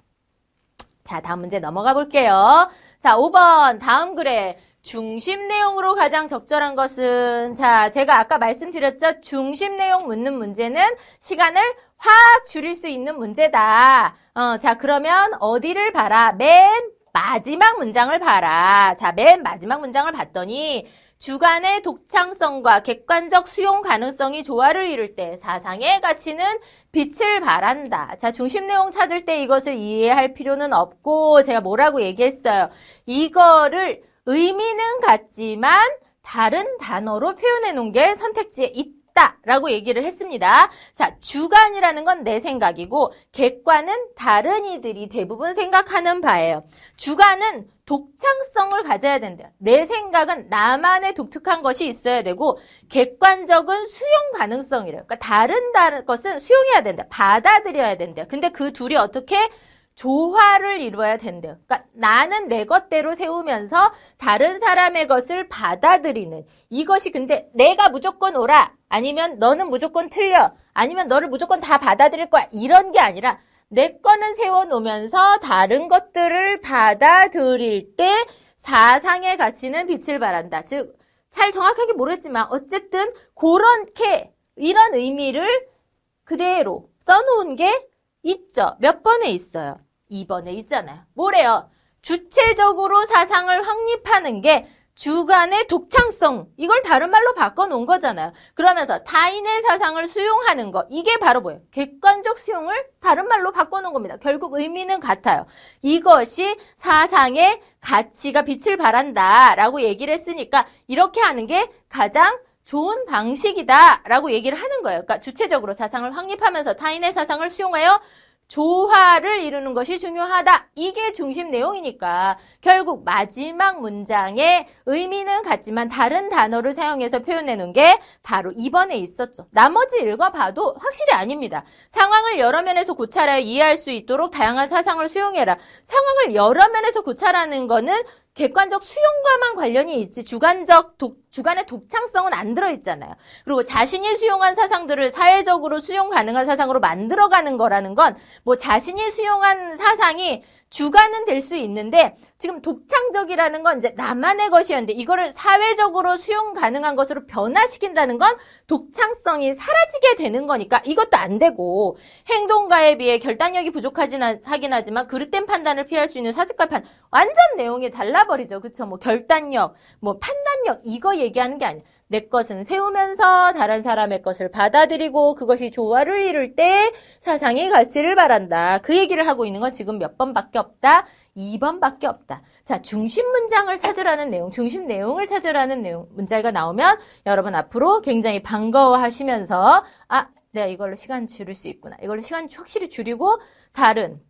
자, 다음 문제 넘어가 볼게요. 자, 5번 다음 글에 중심 내용으로 가장 적절한 것은 자, 제가 아까 말씀드렸죠. 중심 내용 묻는 문제는 시간을 확 줄일 수 있는 문제다. 자, 그러면 어디를 봐라? 맨 마지막 문장을 봐라. 자, 맨 마지막 문장을 봤더니 주관의 독창성과 객관적 수용 가능성이 조화를 이룰 때 사상의 가치는 빛을 발한다. 자, 중심 내용 찾을 때 이것을 이해할 필요는 없고 제가 뭐라고 얘기했어요? 이거를 의미는 같지만 다른 단어로 표현해 놓은 게 선택지에 있다라고 얘기를 했습니다. 자, 주관이라는 건 내 생각이고 객관은 다른 이들이 대부분 생각하는 바예요. 주관은 독창성을 가져야 된대요. 내 생각은 나만의 독특한 것이 있어야 되고 객관적은 수용 가능성이래요. 그러니까 다른 것은 수용해야 된다. 받아들여야 된대요. 근데 그 둘이 어떻게 조화를 이루어야 된대요. 그러니까 나는 내 것대로 세우면서 다른 사람의 것을 받아들이는 이것이 근데 내가 무조건 옳아 아니면 너는 무조건 틀려 아니면 너를 무조건 다 받아들일 거야 이런 게 아니라 내 거는 세워놓으면서 다른 것들을 받아들일 때 사상의 가치는 빛을 발한다. 즉 잘 정확하게 모르겠지만 어쨌든 그렇게 이런 의미를 그대로 써놓은 게 있죠. 몇 번에 있어요? 2번에 있잖아요. 뭐래요? 주체적으로 사상을 확립하는 게 주관의 독창성. 이걸 다른 말로 바꿔놓은 거잖아요. 그러면서 타인의 사상을 수용하는 거. 이게 바로 뭐예요? 객관적 수용을 다른 말로 바꿔놓은 겁니다. 결국 의미는 같아요. 이것이 사상의 가치가 빛을 발한다 라고 얘기를 했으니까 이렇게 하는 게 가장 좋은 방식이다 라고 얘기를 하는 거예요. 그러니까 주체적으로 사상을 확립하면서 타인의 사상을 수용하여 조화를 이루는 것이 중요하다. 이게 중심 내용이니까 결국 마지막 문장의 의미는 같지만 다른 단어를 사용해서 표현해 놓은 게 바로 2번에 있었죠. 나머지 읽어봐도 확실히 아닙니다. 상황을 여러 면에서 고찰하여 이해할 수 있도록 다양한 사상을 수용해라. 상황을 여러 면에서 고찰하는 거는 객관적 수용과만 관련이 있지 주관의 독창성은 안 들어있잖아요. 그리고 자신이 수용한 사상들을 사회적으로 수용 가능한 사상으로 만들어가는 거라는 건 뭐 자신이 수용한 사상이 주관은 될 수 있는데 지금 독창적이라는 건 이제 나만의 것이었는데 이거를 사회적으로 수용 가능한 것으로 변화시킨다는 건 독창성이 사라지게 되는 거니까 이것도 안 되고 행동가에 비해 결단력이 하긴 하지만 그릇된 판단을 피할 수 있는 사색과 완전 내용이 달라버리죠. 그쵸? 뭐 결단력, 뭐 판단력 이거 얘기하는 게 아니야. 내 것은 세우면서 다른 사람의 것을 받아들이고 그것이 조화를 이룰 때 사상이 가치를 바란다. 그 얘기를 하고 있는 건 지금 몇 번밖에 없다? 2번밖에 없다. 자, 중심 문장을 찾으라는 내용, 중심 내용을 찾으라는 내용, 문자가 나오면 여러분 앞으로 굉장히 반가워하시면서 내가 이걸로 시간 줄일 수 있구나. 이걸로 시간 확실히 줄이고 다른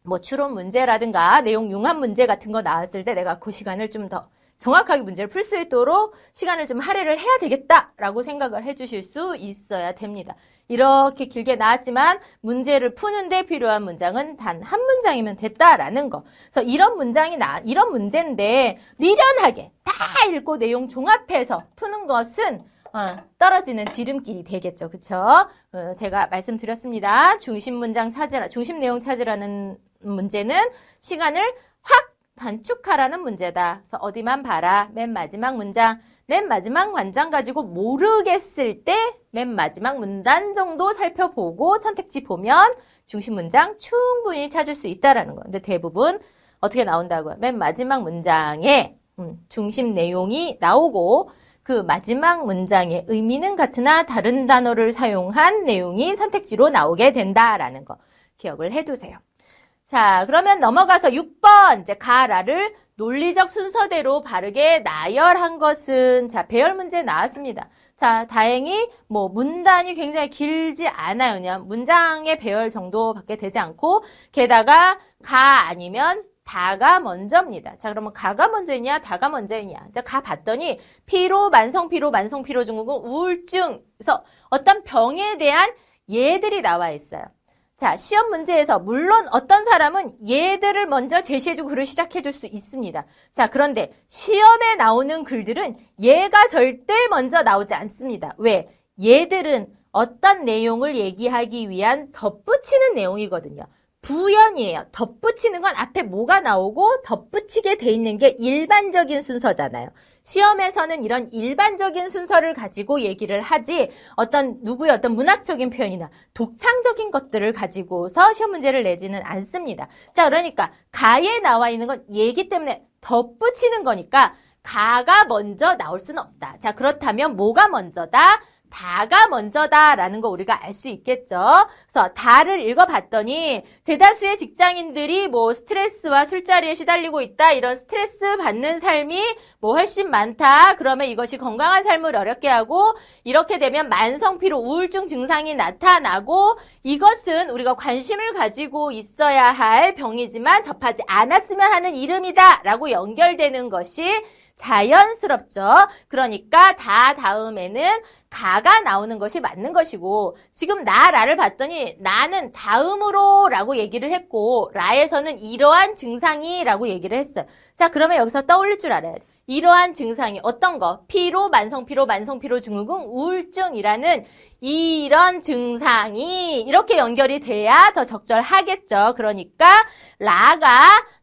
뭐 추론 문제라든가 내용 융합 문제 같은 거 나왔을 때 내가 그 시간을 좀 더 정확하게 문제를 풀 수 있도록 시간을 좀 할애를 해야 되겠다라고 생각을 해주실 수 있어야 됩니다. 이렇게 길게 나왔지만 문제를 푸는데 필요한 문장은 단 한 문장이면 됐다라는 거. 그래서 이런 문제인데 미련하게 다 읽고 내용 종합해서 푸는 것은 떨어지는 지름길이 되겠죠. 그쵸? 제가 말씀드렸습니다. 중심 내용 찾으라는 문제는 시간을 확 단축하라는 문제다. 그래서 어디만 봐라. 맨 마지막 문장 가지고 모르겠을 때 맨 마지막 문단 정도 살펴보고 선택지 보면 중심 문장 충분히 찾을 수 있다라는 거. 근데 대부분 어떻게 나온다고요? 맨 마지막 문장에 중심 내용이 나오고 그 마지막 문장의 의미는 같으나 다른 단어를 사용한 내용이 선택지로 나오게 된다라는 거 기억을 해두세요. 자, 그러면 넘어가서 6번 이제 가라를 논리적 순서대로 바르게 나열한 것은 자, 배열 문제 나왔습니다. 자, 다행히 뭐 문단이 굉장히 길지 않아요. 그냥 문장의 배열 정도밖에 되지 않고 게다가 가 아니면 다가 먼저입니다. 자, 그러면 가가 먼저이냐 다가 먼저이냐. 자, 가 봤더니 피로, 만성피로 증후군, 우울증. 그래서 어떤 병에 대한 예들이 나와 있어요. 자, 시험 문제에서 물론 어떤 사람은 예들을 먼저 제시해주고 글을 시작해줄 수 있습니다. 자, 그런데 시험에 나오는 글들은 예가 절대 먼저 나오지 않습니다. 왜? 예들은 어떤 내용을 얘기하기 위한 덧붙이는 내용이거든요. 부연이에요. 덧붙이는 건 앞에 뭐가 나오고 덧붙이게 돼 있는 게 일반적인 순서잖아요. 시험에서는 이런 일반적인 순서를 가지고 얘기를 하지 누구의 어떤 문학적인 표현이나 독창적인 것들을 가지고서 시험 문제를 내지는 않습니다. 자, 그러니까 가에 나와 있는 건 얘기 때문에 덧붙이는 거니까 가가 먼저 나올 수는 없다. 자, 그렇다면 뭐가 먼저다? 다가 먼저다라는 거 우리가 알 수 있겠죠. 그래서 다를 읽어봤더니 대다수의 직장인들이 뭐 스트레스와 술자리에 시달리고 있다. 이런 스트레스 받는 삶이 뭐 훨씬 많다. 그러면 이것이 건강한 삶을 어렵게 하고 이렇게 되면 만성피로 우울증 증상이 나타나고 이것은 우리가 관심을 가지고 있어야 할 병이지만 접하지 않았으면 하는 이름이다. 라고 연결되는 것이 자연스럽죠. 그러니까 다 다음에는 가가 나오는 것이 맞는 것이고 지금 라를 봤더니 나는 다음으로 라고 얘기를 했고 라에서는 이러한 증상이 라고 얘기를 했어요. 자, 그러면 여기서 떠올릴 줄 알아야 돼. 이러한 증상이 어떤 거? 피로, 만성피로 증후군, 우울증이라는 이런 증상이 이렇게 연결이 돼야 더 적절하겠죠. 그러니까 라가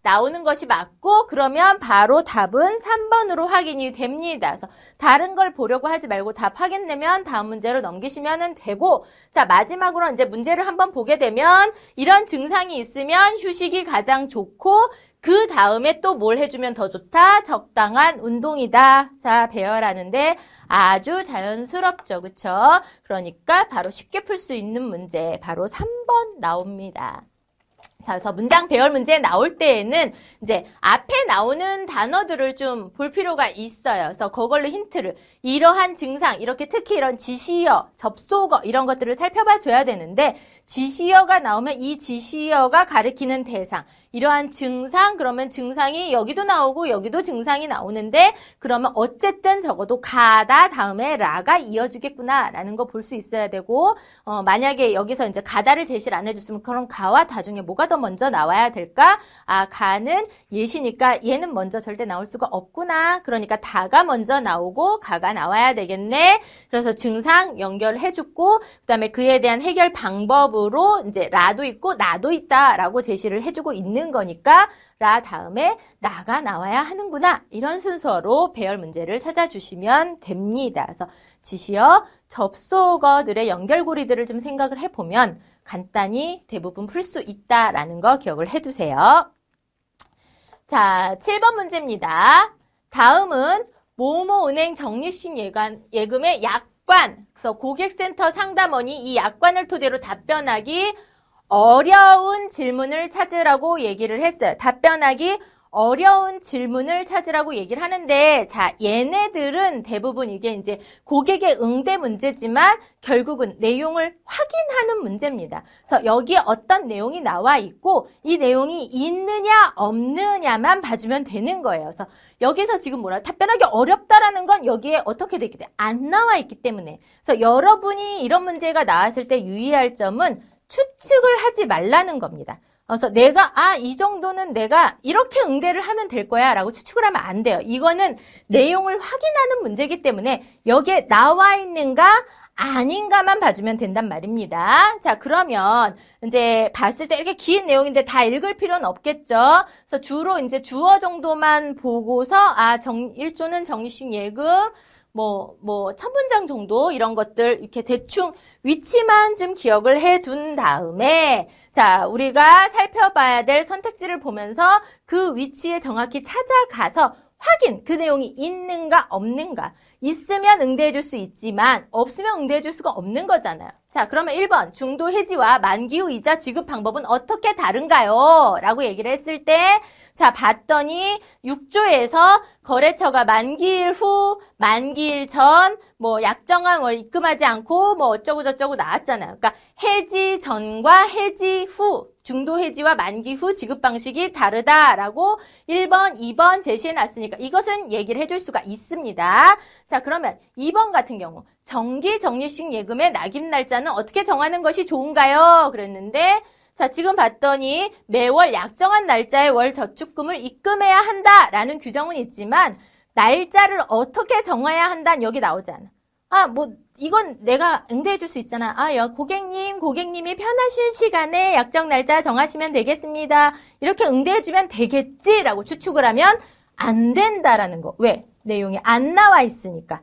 나오는 것이 맞고 그러면 바로 답은 3번으로 확인이 됩니다. 그래서 다른 걸 보려고 하지 말고 답 확인되면 다음 문제로 넘기시면 되고 자, 마지막으로 이제 문제를 한번 보게 되면 이런 증상이 있으면 휴식이 가장 좋고 그 다음에 또 뭘 해주면 더 좋다? 적당한 운동이다. 자, 배열하는데 아주 자연스럽죠. 그쵸? 그러니까 바로 쉽게 풀 수 있는 문제 바로 3번 나옵니다. 자, 그래서 문장 배열 문제 나올 때에는 이제 앞에 나오는 단어들을 좀 볼 필요가 있어요. 그래서 그걸로 힌트를 이러한 증상, 이렇게 특히 이런 지시어, 접속어 이런 것들을 살펴봐 줘야 되는데 지시어가 나오면 이 지시어가 가리키는 대상, 이러한 증상, 그러면 증상이 여기도 나오고 여기도 증상이 나오는데 그러면 어쨌든 적어도 가다 다음에 라가 이어주겠구나 라는 거 볼 수 있어야 되고 만약에 여기서 이제 가다를 제시를 안 해줬으면 그럼 가와 다 중에 뭐가 더 먼저 나와야 될까? 아, 가는 예시니까 얘는 먼저 절대 나올 수가 없구나. 그러니까 다가 먼저 나오고 가가 나와야 되겠네. 그래서 증상 연결해주고 그다음에 그에 대한 해결 방법으로 이제 라도 있고 나도 있다라고 제시를 해주고 있는 거니까 라 다음에 나가 나와야 하는구나. 이런 순서로 배열 문제를 찾아주시면 됩니다. 그래서 지시어, 접속어들의 연결고리들을 좀 생각을 해보면 간단히 대부분 풀 수 있다라는 거 기억을 해두세요. 자, 7번 문제입니다. 다음은 모모은행 적립식 예금의 약관, 그래서 고객센터 상담원이 이 약관을 토대로 답변하기 어려운 질문을 찾으라고 얘기를 했어요. 답변하기 어려운 질문을 찾으라고 얘기를 하는데, 자, 얘네들은 대부분 이게 이제 고객의 응대 문제지만 결국은 내용을 확인하는 문제입니다. 그래서 여기에 어떤 내용이 나와 있고 이 내용이 있느냐 없느냐만 봐주면 되는 거예요. 그래서 여기서 지금 뭐라 답변하기 어렵다라는 건 여기에 어떻게 되게 돼? 안 나와 있기 때문에. 그래서 여러분이 이런 문제가 나왔을 때 유의할 점은 추측을 하지 말라는 겁니다. 그래서 내가 이 정도는 내가 이렇게 응대를 하면 될 거야 라고 추측을 하면 안 돼요. 이거는 내용을 확인하는 문제이기 때문에 여기에 나와 있는가 아닌가만 봐주면 된단 말입니다. 자, 그러면 이제 봤을 때 이렇게 긴 내용인데 다 읽을 필요는 없겠죠. 그래서 주로 이제 주어 정도만 보고서 1조는 적립식 예금 첫 문장 정도 이런 것들 이렇게 대충 위치만 좀 기억을 해둔 다음에 자, 우리가 살펴봐야 될 선택지를 보면서 그 위치에 정확히 찾아가서 확인, 그 내용이 있는가 없는가. 있으면 응대해 줄 수 있지만 없으면 응대해 줄 수가 없는 거잖아요. 자, 그러면 1번 중도 해지와 만기 후 이자 지급 방법은 어떻게 다른가요? 라고 얘기를 했을 때 자, 봤더니 6조에서 거래처가 만기일 후, 만기일 전, 약정한 월 입금하지 않고 어쩌고 저쩌고 나왔잖아요. 그러니까 해지 전과 해지 후, 중도 해지와 만기 후 지급 방식이 다르다라고 1번, 2번 제시해 놨으니까 이것은 얘기를 해줄 수가 있습니다. 자, 그러면 2번 같은 경우 정기 적립식 예금의 납입 날짜는 어떻게 정하는 것이 좋은가요? 그랬는데 자, 지금 봤더니 매월 약정한 날짜에 월 저축금을 입금해야 한다라는 규정은 있지만 날짜를 어떻게 정해야 한다는 여기 나오지 않아. 이건 내가 응대해 줄 수 있잖아. 고객님이 편하신 시간에 약정 날짜 정하시면 되겠습니다. 이렇게 응대해 주면 되겠지라고 추측을 하면 안 된다라는 거. 왜? 내용이 안 나와 있으니까.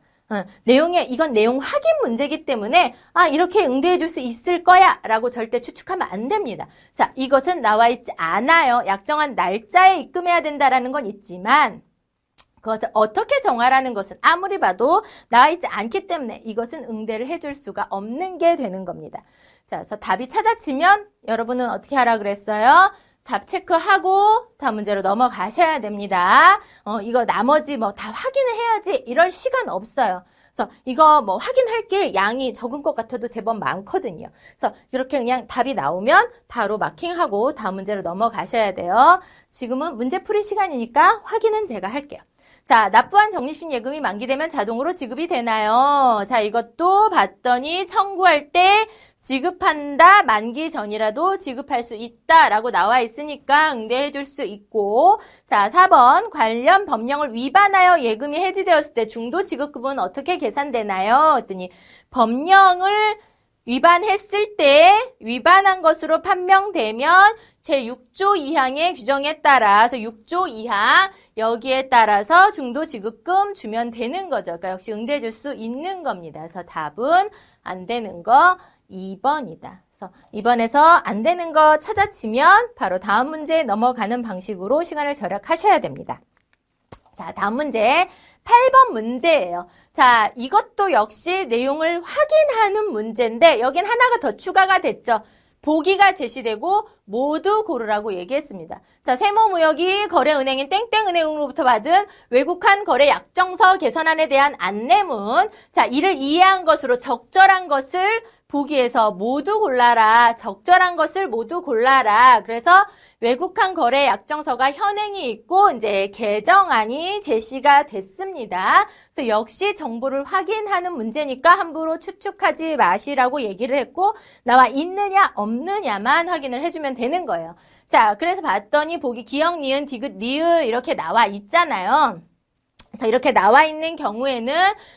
이건 내용 확인 문제이기 때문에 이렇게 응대해 줄 수 있을 거야 라고 절대 추측하면 안 됩니다. 자, 이것은 나와 있지 않아요. 약정한 날짜에 입금해야 된다라는 건 있지만 그것을 어떻게 정하라는 것은 아무리 봐도 나와 있지 않기 때문에 이것은 응대를 해줄 수가 없는 게 되는 겁니다. 자, 그래서 답이 찾아지면 여러분은 어떻게 하라 그랬어요? 답 체크하고 다음 문제로 넘어가셔야 됩니다. 이거 나머지 다 확인을 해야지 이럴 시간 없어요. 그래서 이거 확인할 게 양이 적은 것 같아도 제법 많거든요. 그래서 이렇게 그냥 답이 나오면 바로 마킹하고 다음 문제로 넘어가셔야 돼요. 지금은 문제 풀이 시간이니까 확인은 제가 할게요. 자, 납부한 적립식 예금이 만기되면 자동으로 지급이 되나요? 자, 이것도 봤더니 청구할 때 지급한다, 만기 전이라도 지급할 수 있다라고 나와 있으니까 응대해 줄 수 있고 자, 4번 관련 법령을 위반하여 예금이 해지되었을 때 중도 지급금은 어떻게 계산되나요? 했더니 법령을 위반했을 때 위반한 것으로 판명되면 제6조 2항의 규정에 따라서 6조 2항 여기에 따라서 중도 지급금 주면 되는 거죠. 그러니까 역시 응대해 줄 수 있는 겁니다. 그래서 답은 안 되는 거 2번이다. 그래서 2번에서 안 되는 거 찾아지면 바로 다음 문제에 넘어가는 방식으로 시간을 절약하셔야 됩니다. 자, 다음 문제 8번 문제예요. 자, 이것도 역시 내용을 확인하는 문제인데 여긴 하나가 더 추가가 됐죠. 보기가 제시되고 모두 고르라고 얘기했습니다. 자, 세모무역이 거래은행인 땡땡은행으로부터 받은 외국한 거래 약정서 개선안에 대한 안내문. 자, 이를 이해한 것으로 적절한 것을 보기에서 모두 골라라. 적절한 것을 모두 골라라. 그래서 외국한 거래 약정서가 현행이 있고 이제 개정안이 제시가 됐습니다. 그래서 역시 정보를 확인하는 문제니까 함부로 추측하지 마시라고 얘기를 했고 나와 있느냐 없느냐만 확인을 해주면 되는 거예요. 자, 그래서 봤더니 보기 기역, 니은, 디귿, 리을 이렇게 나와 있잖아요. 그래서 이렇게 나와 있는 경우에는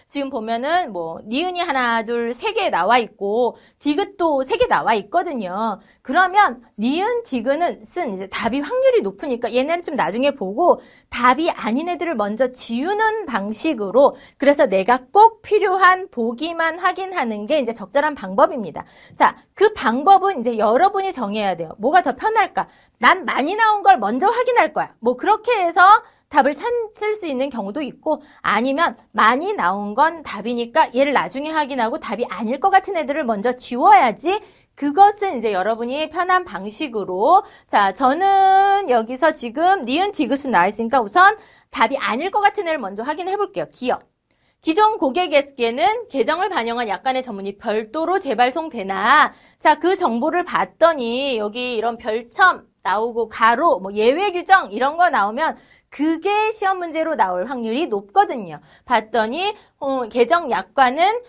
지금 보면은 뭐 니은이 하나, 둘, 세 개 나와 있고 디귿도 세 개 나와 있거든요. 그러면 니은, 디귿은 쓴 이제 답이 확률이 높으니까 얘네는 좀 나중에 보고 답이 아닌 애들을 먼저 지우는 방식으로 그래서 내가 꼭 필요한 보기만 확인하는 게 이제 적절한 방법입니다. 자, 그 방법은 이제 여러분이 정해야 돼요. 뭐가 더 편할까? 난 많이 나온 걸 먼저 확인할 거야. 뭐 그렇게 해서 답을 찾을 수 있는 경우도 있고 아니면 많이 나온 건 답이니까 얘를 나중에 확인하고 답이 아닐 것 같은 애들을 먼저 지워야지 그것은 이제 여러분이 편한 방식으로 자 저는 여기서 지금 니은 디귿은 나와 있으니까 우선 답이 아닐 것 같은 애를 먼저 확인해 볼게요. 기역. 기존 고객에게는 계정을 반영한 약관의 전문이 별도로 재발송되나 자 그 정보를 봤더니 여기 이런 별첨 나오고 가로 뭐 예외 규정 이런 거 나오면 그게 시험 문제로 나올 확률이 높거든요. 봤더니 계정 약관은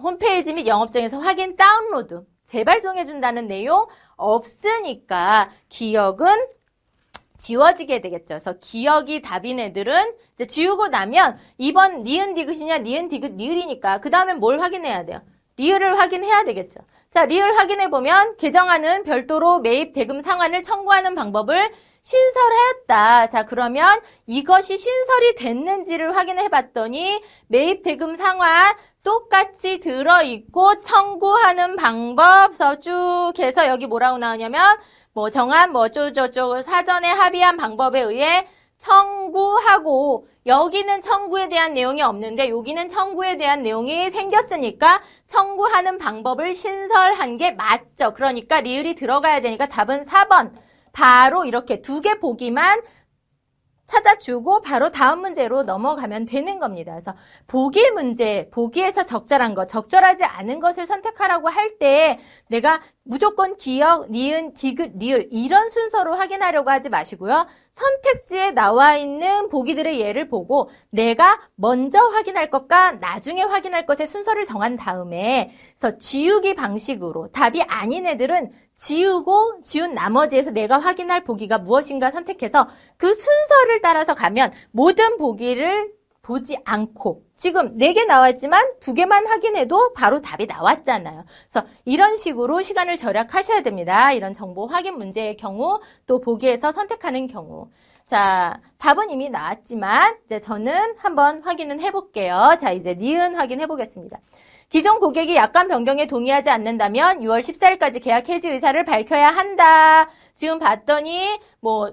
홈페이지 및 영업장에서 확인 다운로드 재발송해준다는 내용 없으니까 기억은 지워지게 되겠죠. 그래서 기억이 답인 애들은 이제 지우고 나면 이번 니은 디귿이냐 니은 디귿 리을이니까 그 다음에 뭘 확인해야 돼요? 리을을 확인해야 되겠죠. 자, 리을 확인해보면 계정안은 별도로 매입 대금 상환을 청구하는 방법을 신설하였다. 자, 그러면 이것이 신설이 됐는지를 확인해 봤더니 매입 대금 상환 똑같이 들어있고 청구하는 방법서 쭉 해서 여기 뭐라고 나오냐면 뭐 정한 뭐 어쩌고저쩌고 사전에 합의한 방법에 의해 청구하고 여기는 청구에 대한 내용이 없는데 여기는 청구에 대한 내용이 생겼으니까 청구하는 방법을 신설한 게 맞죠. 그러니까 리을이 들어가야 되니까 답은 4번. 바로 이렇게 두 개 보기만 찾아주고 바로 다음 문제로 넘어가면 되는 겁니다. 그래서 보기 문제, 보기에서 적절한 것, 적절하지 않은 것을 선택하라고 할 때 내가 무조건 기역, 니은, 디귿, 리을 이런 순서로 확인하려고 하지 마시고요. 선택지에 나와 있는 보기들의 예를 보고 내가 먼저 확인할 것과 나중에 확인할 것의 순서를 정한 다음에 그래서 지우기 방식으로 답이 아닌 애들은 지우고 지운 나머지에서 내가 확인할 보기가 무엇인가 선택해서 그 순서를 따라서 가면 모든 보기를 보지 않고 지금 4개 나왔지만 2개만 확인해도 바로 답이 나왔잖아요. 그래서 이런 식으로 시간을 절약하셔야 됩니다. 이런 정보 확인 문제의 경우 또 보기에서 선택하는 경우. 자, 답은 이미 나왔지만 이제 저는 한번 확인은 해볼게요. 자, 이제 니은 확인해 보겠습니다. 기존 고객이 약관 변경에 동의하지 않는다면 6월 14일까지 계약 해지 의사를 밝혀야 한다. 지금 봤더니 뭐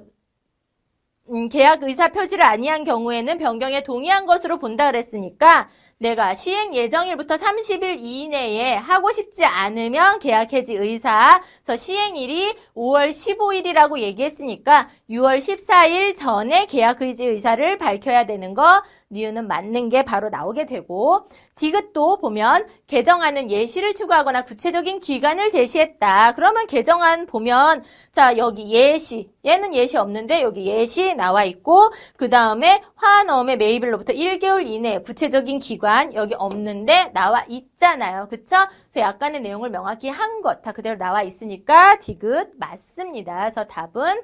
계약 의사 표지를 아니한 경우에는 변경에 동의한 것으로 본다 그랬으니까 내가 시행 예정일부터 30일 이내에 하고 싶지 않으면 계약 해지 의사. 그래서 시행일이 5월 15일이라고 얘기했으니까 6월 14일 전에 계약 해지 의사를 밝혀야 되는 거 니은은 맞는 게 바로 나오게 되고 디귿도 보면 개정안은 예시를 추구하거나 구체적인 기간을 제시했다. 그러면 개정안 보면 자 여기 예시 얘는 예시 없는데 여기 예시 나와 있고 그 다음에 화환어음의 매입일로부터 1개월 이내 구체적인 기간 여기 없는데 나와 있잖아요. 그쵸? 그래서 약간의 내용을 명확히 한 것 다 그대로 나와 있으니까 디귿 맞습니다. 그래서 답은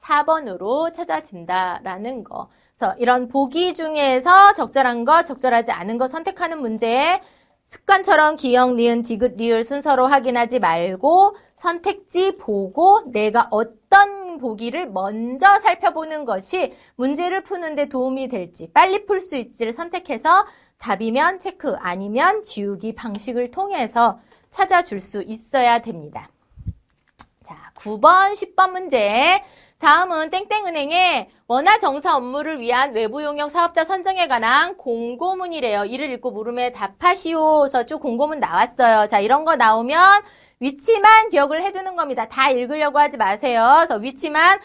4번으로 찾아진다라는 거. 그래서 이런 보기 중에서 적절한 것, 적절하지 않은 것 선택하는 문제에 습관처럼 기역, 니은, 디귿, 리을 순서로 확인하지 말고 선택지 보고 내가 어떤 보기를 먼저 살펴보는 것이 문제를 푸는데 도움이 될지 빨리 풀 수 있지를 선택해서 답이면 체크, 아니면 지우기 방식을 통해서 찾아줄 수 있어야 됩니다. 자, 9번, 10번 문제. 다음은 땡땡은행의 원화 정사 업무를 위한 외부 용역 사업자 선정에 관한 공고문이래요. 이를 읽고 물음에 답하시오서 쭉 공고문 나왔어요. 자, 이런 거 나오면 위치만 기억을 해두는 겁니다. 다 읽으려고 하지 마세요. 그래서 위치만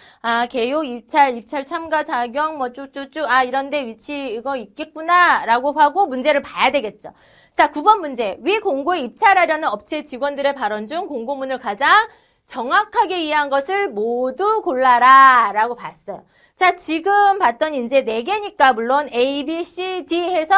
개요, 입찰 참가 자격 뭐 쭉쭉쭉 이런데 위치 이거 있겠구나 라고 하고 문제를 봐야 되겠죠. 자, 9번 문제. 위 공고에 입찰하려는 업체 직원들의 발언 중 공고문을 가장 정확하게 이해한 것을 모두 골라라 라고 봤어요. 자, 지금 봤더니 이제 4개니까 물론 A, B, C, D 해서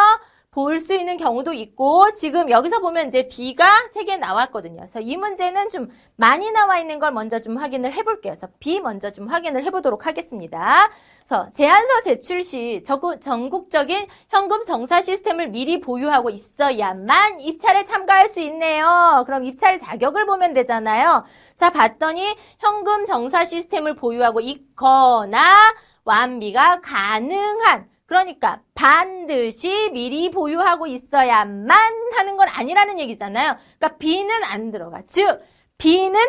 볼 수 있는 경우도 있고 지금 여기서 보면 이제 B가 3개 나왔거든요. 그래서 이 문제는 좀 많이 나와 있는 걸 먼저 좀 확인을 해볼게요. 그래서 B 먼저 좀 확인을 해보도록 하겠습니다. 그래서 제안서 제출 시 전국적인 현금 정사 시스템을 미리 보유하고 있어야만 입찰에 참가할 수 있네요. 그럼 입찰 자격을 보면 되잖아요. 자, 봤더니 현금 정사 시스템을 보유하고 있거나 완비가 가능한, 그러니까 반드시 미리 보유하고 있어야만 하는 건 아니라는 얘기잖아요. 그러니까 B는 안 들어가. 즉 B는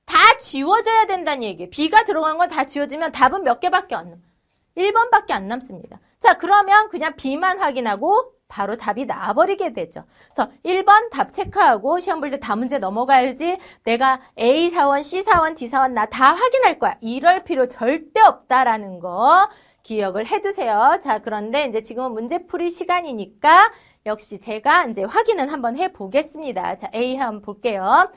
다 지워져야 된다는 얘기예요. B가 들어간 건 다 지워지면 답은 몇 개밖에 안 남아요. 1번밖에 안 남습니다. 자, 그러면 그냥 B만 확인하고 바로 답이 나와버리게 되죠. 그래서 1번 답 체크하고 시험 볼 때 다 문제 넘어가야지 내가 A 사원, C 사원, D 사원 나 다 확인할 거야. 이럴 필요 절대 없다라는 거 기억을 해두세요. 자, 그런데 이제 지금은 문제풀이 시간이니까 역시 제가 이제 확인은 한번 해보겠습니다. 자, A 한번 볼게요.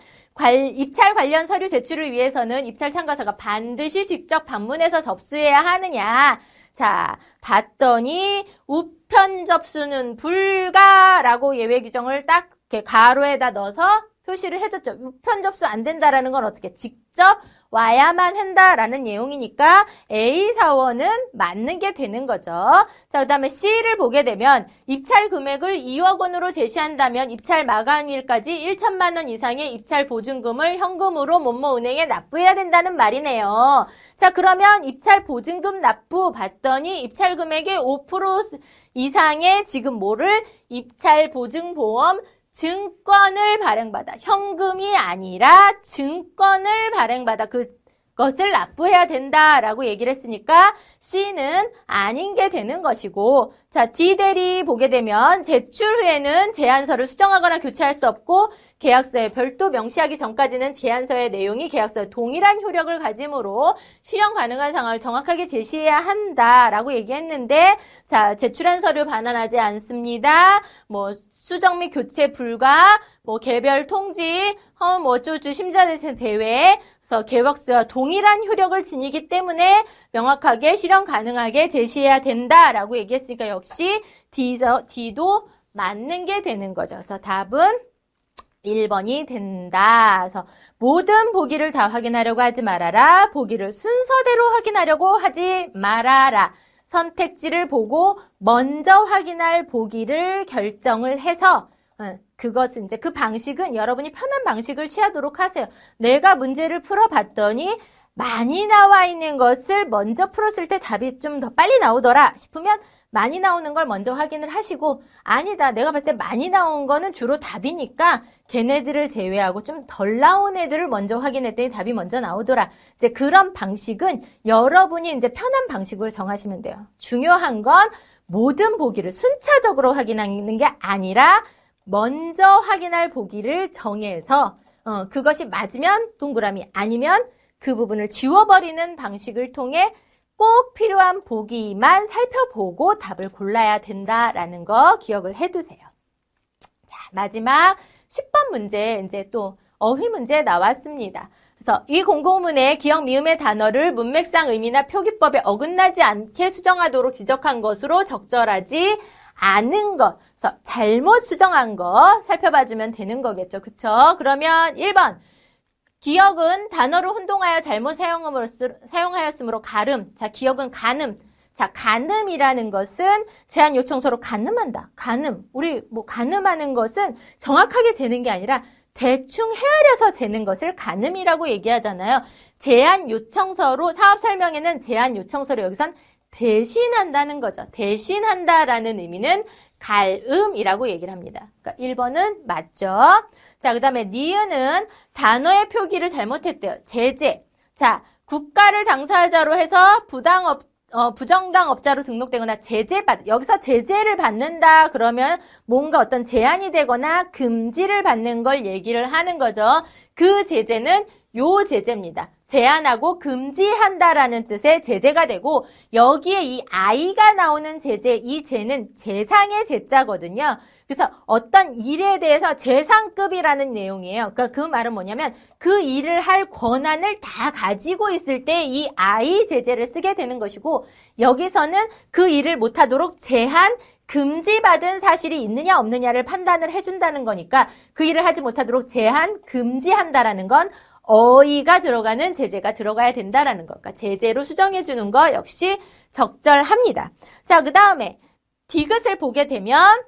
입찰 관련 서류 제출을 위해서는 입찰 참가자가 반드시 직접 방문해서 접수해야 하느냐. 자, 봤더니 우편 접수는 불가라고 예외 규정을 딱 이렇게 가로에다 넣어서 표시를 해줬죠. 우편 접수 안 된다라는 건 어떻게? 직접 와야만 한다라는 내용이니까 A 사원은 맞는 게 되는 거죠. 자, 그 다음에 C를 보게 되면 입찰 금액을 2억 원으로 제시한다면 입찰 마감일까지 1천만 원 이상의 입찰 보증금을 현금으로 모모은행에 납부해야 된다는 말이네요. 자, 그러면 입찰 보증금 납부 봤더니 입찰 금액의 5% 이상의 지금 뭐를? 입찰 보증보험 증권을 발행받아. 현금이 아니라 증권을 발행받아. 그것을 납부해야 된다라고 얘기를 했으니까 C는 아닌 게 되는 것이고, 자, D 대리 보게 되면 제출 후에는 제안서를 수정하거나 교체할 수 없고 계약서에 별도 명시하기 전까지는 제안서의 내용이 계약서에 동일한 효력을 가지므로 실현 가능한 상황을 정확하게 제시해야 한다라고 얘기했는데, 자, 제출한 서류 반환하지 않습니다. 뭐 수정 및 교체 불가, 뭐 개별 통지, 뭐 어쩌고저쩌고 심사대상 대회, 그래서 계약서와 동일한 효력을 지니기 때문에 명확하게 실현 가능하게 제시해야 된다라고 얘기했으니까 역시 D도 맞는 게 되는 거죠. 그래서 답은 1번이 된다. 그래서 모든 보기를 다 확인하려고 하지 말아라. 보기를 순서대로 확인하려고 하지 말아라. 선택지를 보고 먼저 확인할 보기를 결정을 해서 그것은 이제 그 방식은 여러분이 편한 방식을 취하도록 하세요. 내가 문제를 풀어봤더니 많이 나와 있는 것을 먼저 풀었을 때 답이 좀 더 빨리 나오더라 싶으면 많이 나오는 걸 먼저 확인을 하시고, 아니다, 내가 봤을 때 많이 나온 거는 주로 답이니까 걔네들을 제외하고 좀 덜 나온 애들을 먼저 확인했더니 답이 먼저 나오더라. 이제 그런 방식은 여러분이 이제 편한 방식으로 정하시면 돼요. 중요한 건 모든 보기를 순차적으로 확인하는 게 아니라 먼저 확인할 보기를 정해서 그것이 맞으면 동그라미, 아니면 그 부분을 지워버리는 방식을 통해 꼭 필요한 보기만 살펴보고 답을 골라야 된다라는 거 기억을 해두세요. 자, 마지막 10번 문제, 이제 또 어휘 문제 나왔습니다. 그래서 이 공고문에 기역 미음의 단어를 문맥상 의미나 표기법에 어긋나지 않게 수정하도록 지적한 것으로 적절하지 않은 것, 그래서 잘못 수정한 거 살펴봐주면 되는 거겠죠. 그쵸? 그러면 1번. 기역은 단어를 혼동하여 잘못 사용하였으므로 가름. 자, 기역은 가늠. 자, 가늠이라는 것은 제안 요청서로 가늠한다. 가늠. 우리 뭐 가늠하는 것은 정확하게 재는 게 아니라 대충 헤아려서 재는 것을 가늠이라고 얘기하잖아요. 제안 요청서로, 사업 설명에는 제안 요청서로 여기선 대신한다는 거죠. 대신한다라는 의미는 갈음이라고 얘기를 합니다. 그러니까 1번은 맞죠. 자, 그 다음에 니은은 단어의 표기를 잘못했대요. 제재. 자, 국가를 당사자로 해서 부정당 업자로 등록되거나 제재받, 여기서 제재를 받는다 그러면 뭔가 어떤 제한이 되거나 금지를 받는 걸 얘기를 하는 거죠. 그 제재는 요 제재입니다. 제한하고 금지한다라는 뜻의 제재가 되고 여기에 이 I가 나오는 제재, 이 제는 재상의 제자거든요. 그래서 어떤 일에 대해서 재상급이라는 내용이에요. 그러니까 그 말은 뭐냐면 그 일을 할 권한을 다 가지고 있을 때 이 I 제재를 쓰게 되는 것이고 여기서는 그 일을 못하도록 제한, 금지받은 사실이 있느냐 없느냐를 판단을 해준다는 거니까 그 일을 하지 못하도록 제한, 금지한다라는 건 어이가 들어가는 제재가 들어가야 된다라는 것. 그러니까 제재로 수정해 주는 거 역시 적절합니다. 자, 그 다음에 디귿을 보게 되면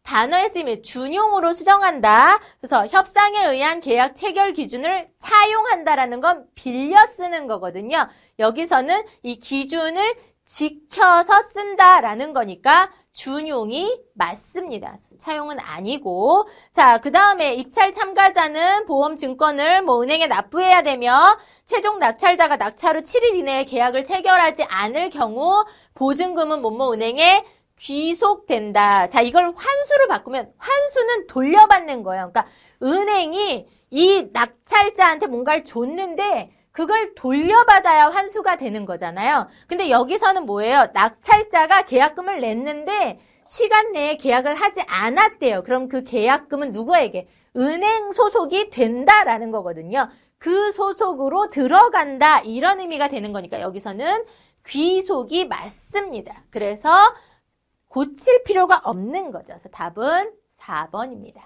단어의 쓰임을 준용으로 수정한다. 그래서 협상에 의한 계약 체결 기준을 차용한다라는 건 빌려 쓰는 거거든요. 여기서는 이 기준을 지켜서 쓴다라는 거니까 준용이 맞습니다. 차용은 아니고. 자, 그 다음에 입찰 참가자는 보험증권을 은행에 납부해야 되며 최종 낙찰자가 낙찰 후 7일 이내에 계약을 체결하지 않을 경우 보증금은 은행에 귀속된다. 자, 이걸 환수로 바꾸면 환수는 돌려받는 거예요. 그러니까 은행이 이 낙찰자한테 뭔가를 줬는데 그걸 돌려받아야 환수가 되는 거잖아요. 근데 여기서는 뭐예요? 낙찰자가 계약금을 냈는데 시간 내에 계약을 하지 않았대요. 그럼 그 계약금은 누구에게? 은행 소속이 된다라는 거거든요. 그 소속으로 들어간다 이런 의미가 되는 거니까 여기서는 귀속이 맞습니다. 그래서 고칠 필요가 없는 거죠. 그래서 답은 4번입니다.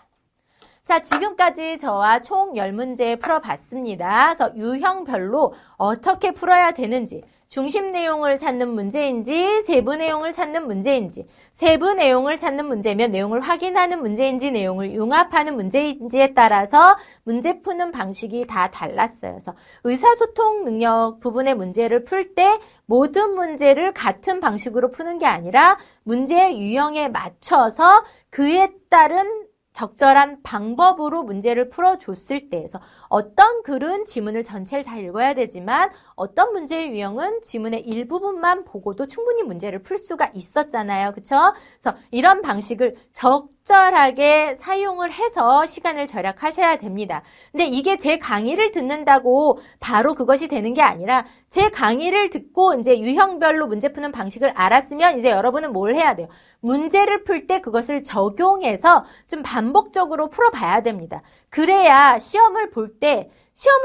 자, 지금까지 저와 총 10문제 풀어봤습니다. 그래서 유형별로 어떻게 풀어야 되는지, 중심 내용을 찾는 문제인지, 세부 내용을 찾는 문제인지, 세부 내용을 찾는 문제면 내용을 확인하는 문제인지, 내용을 융합하는 문제인지에 따라서 문제 푸는 방식이 다 달랐어요. 그래서 의사소통 능력 부분의 문제를 풀 때 모든 문제를 같은 방식으로 푸는 게 아니라 문제의 유형에 맞춰서 그에 따른 적절한 방법으로 문제를 풀어줬을 때에서 어떤 글은 지문을 전체를 다 읽어야 되지만 어떤 문제의 유형은 지문의 일부분만 보고도 충분히 문제를 풀 수가 있었잖아요. 그쵸? 그래서 이런 방식을 적절하게 사용을 해서 시간을 절약하셔야 됩니다. 근데 이게 제 강의를 듣는다고 바로 그것이 되는 게 아니라 제 강의를 듣고 이제 유형별로 문제 푸는 방식을 알았으면 이제 여러분은 뭘 해야 돼요? 문제를 풀 때 그것을 적용해서 좀 반복적으로 풀어봐야 됩니다. 그래야 시험을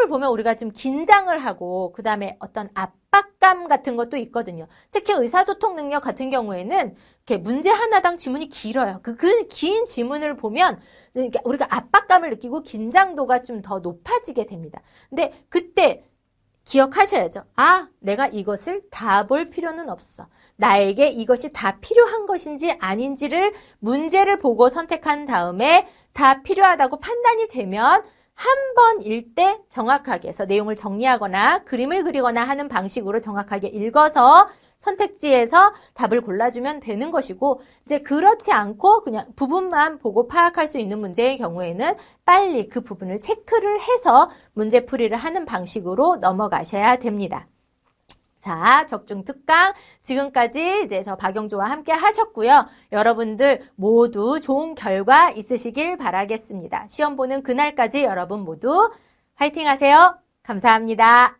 보면 우리가 좀 긴장을 하고 그 다음에 어떤 압박감 같은 것도 있거든요. 특히 의사소통 능력 같은 경우에는 이렇게 문제 하나당 지문이 길어요. 그 긴 지문을 보면 우리가 압박감을 느끼고 긴장도가 좀 더 높아지게 됩니다. 근데 그때 기억하셔야죠. 아, 내가 이것을 다 볼 필요는 없어. 나에게 이것이 다 필요한 것인지 아닌지를 문제를 보고 선택한 다음에 다 필요하다고 판단이 되면 한 번 읽때 정확하게 해서 내용을 정리하거나 그림을 그리거나 하는 방식으로 정확하게 읽어서 선택지에서 답을 골라주면 되는 것이고 이제 그렇지 않고 그냥 부분만 보고 파악할 수 있는 문제의 경우에는 빨리 그 부분을 체크를 해서 문제풀이를 하는 방식으로 넘어가셔야 됩니다. 자, 적중특강 지금까지 이제 저 박영조와 함께 하셨고요. 여러분들 모두 좋은 결과 있으시길 바라겠습니다. 시험 보는 그날까지 여러분 모두 화이팅 하세요. 감사합니다.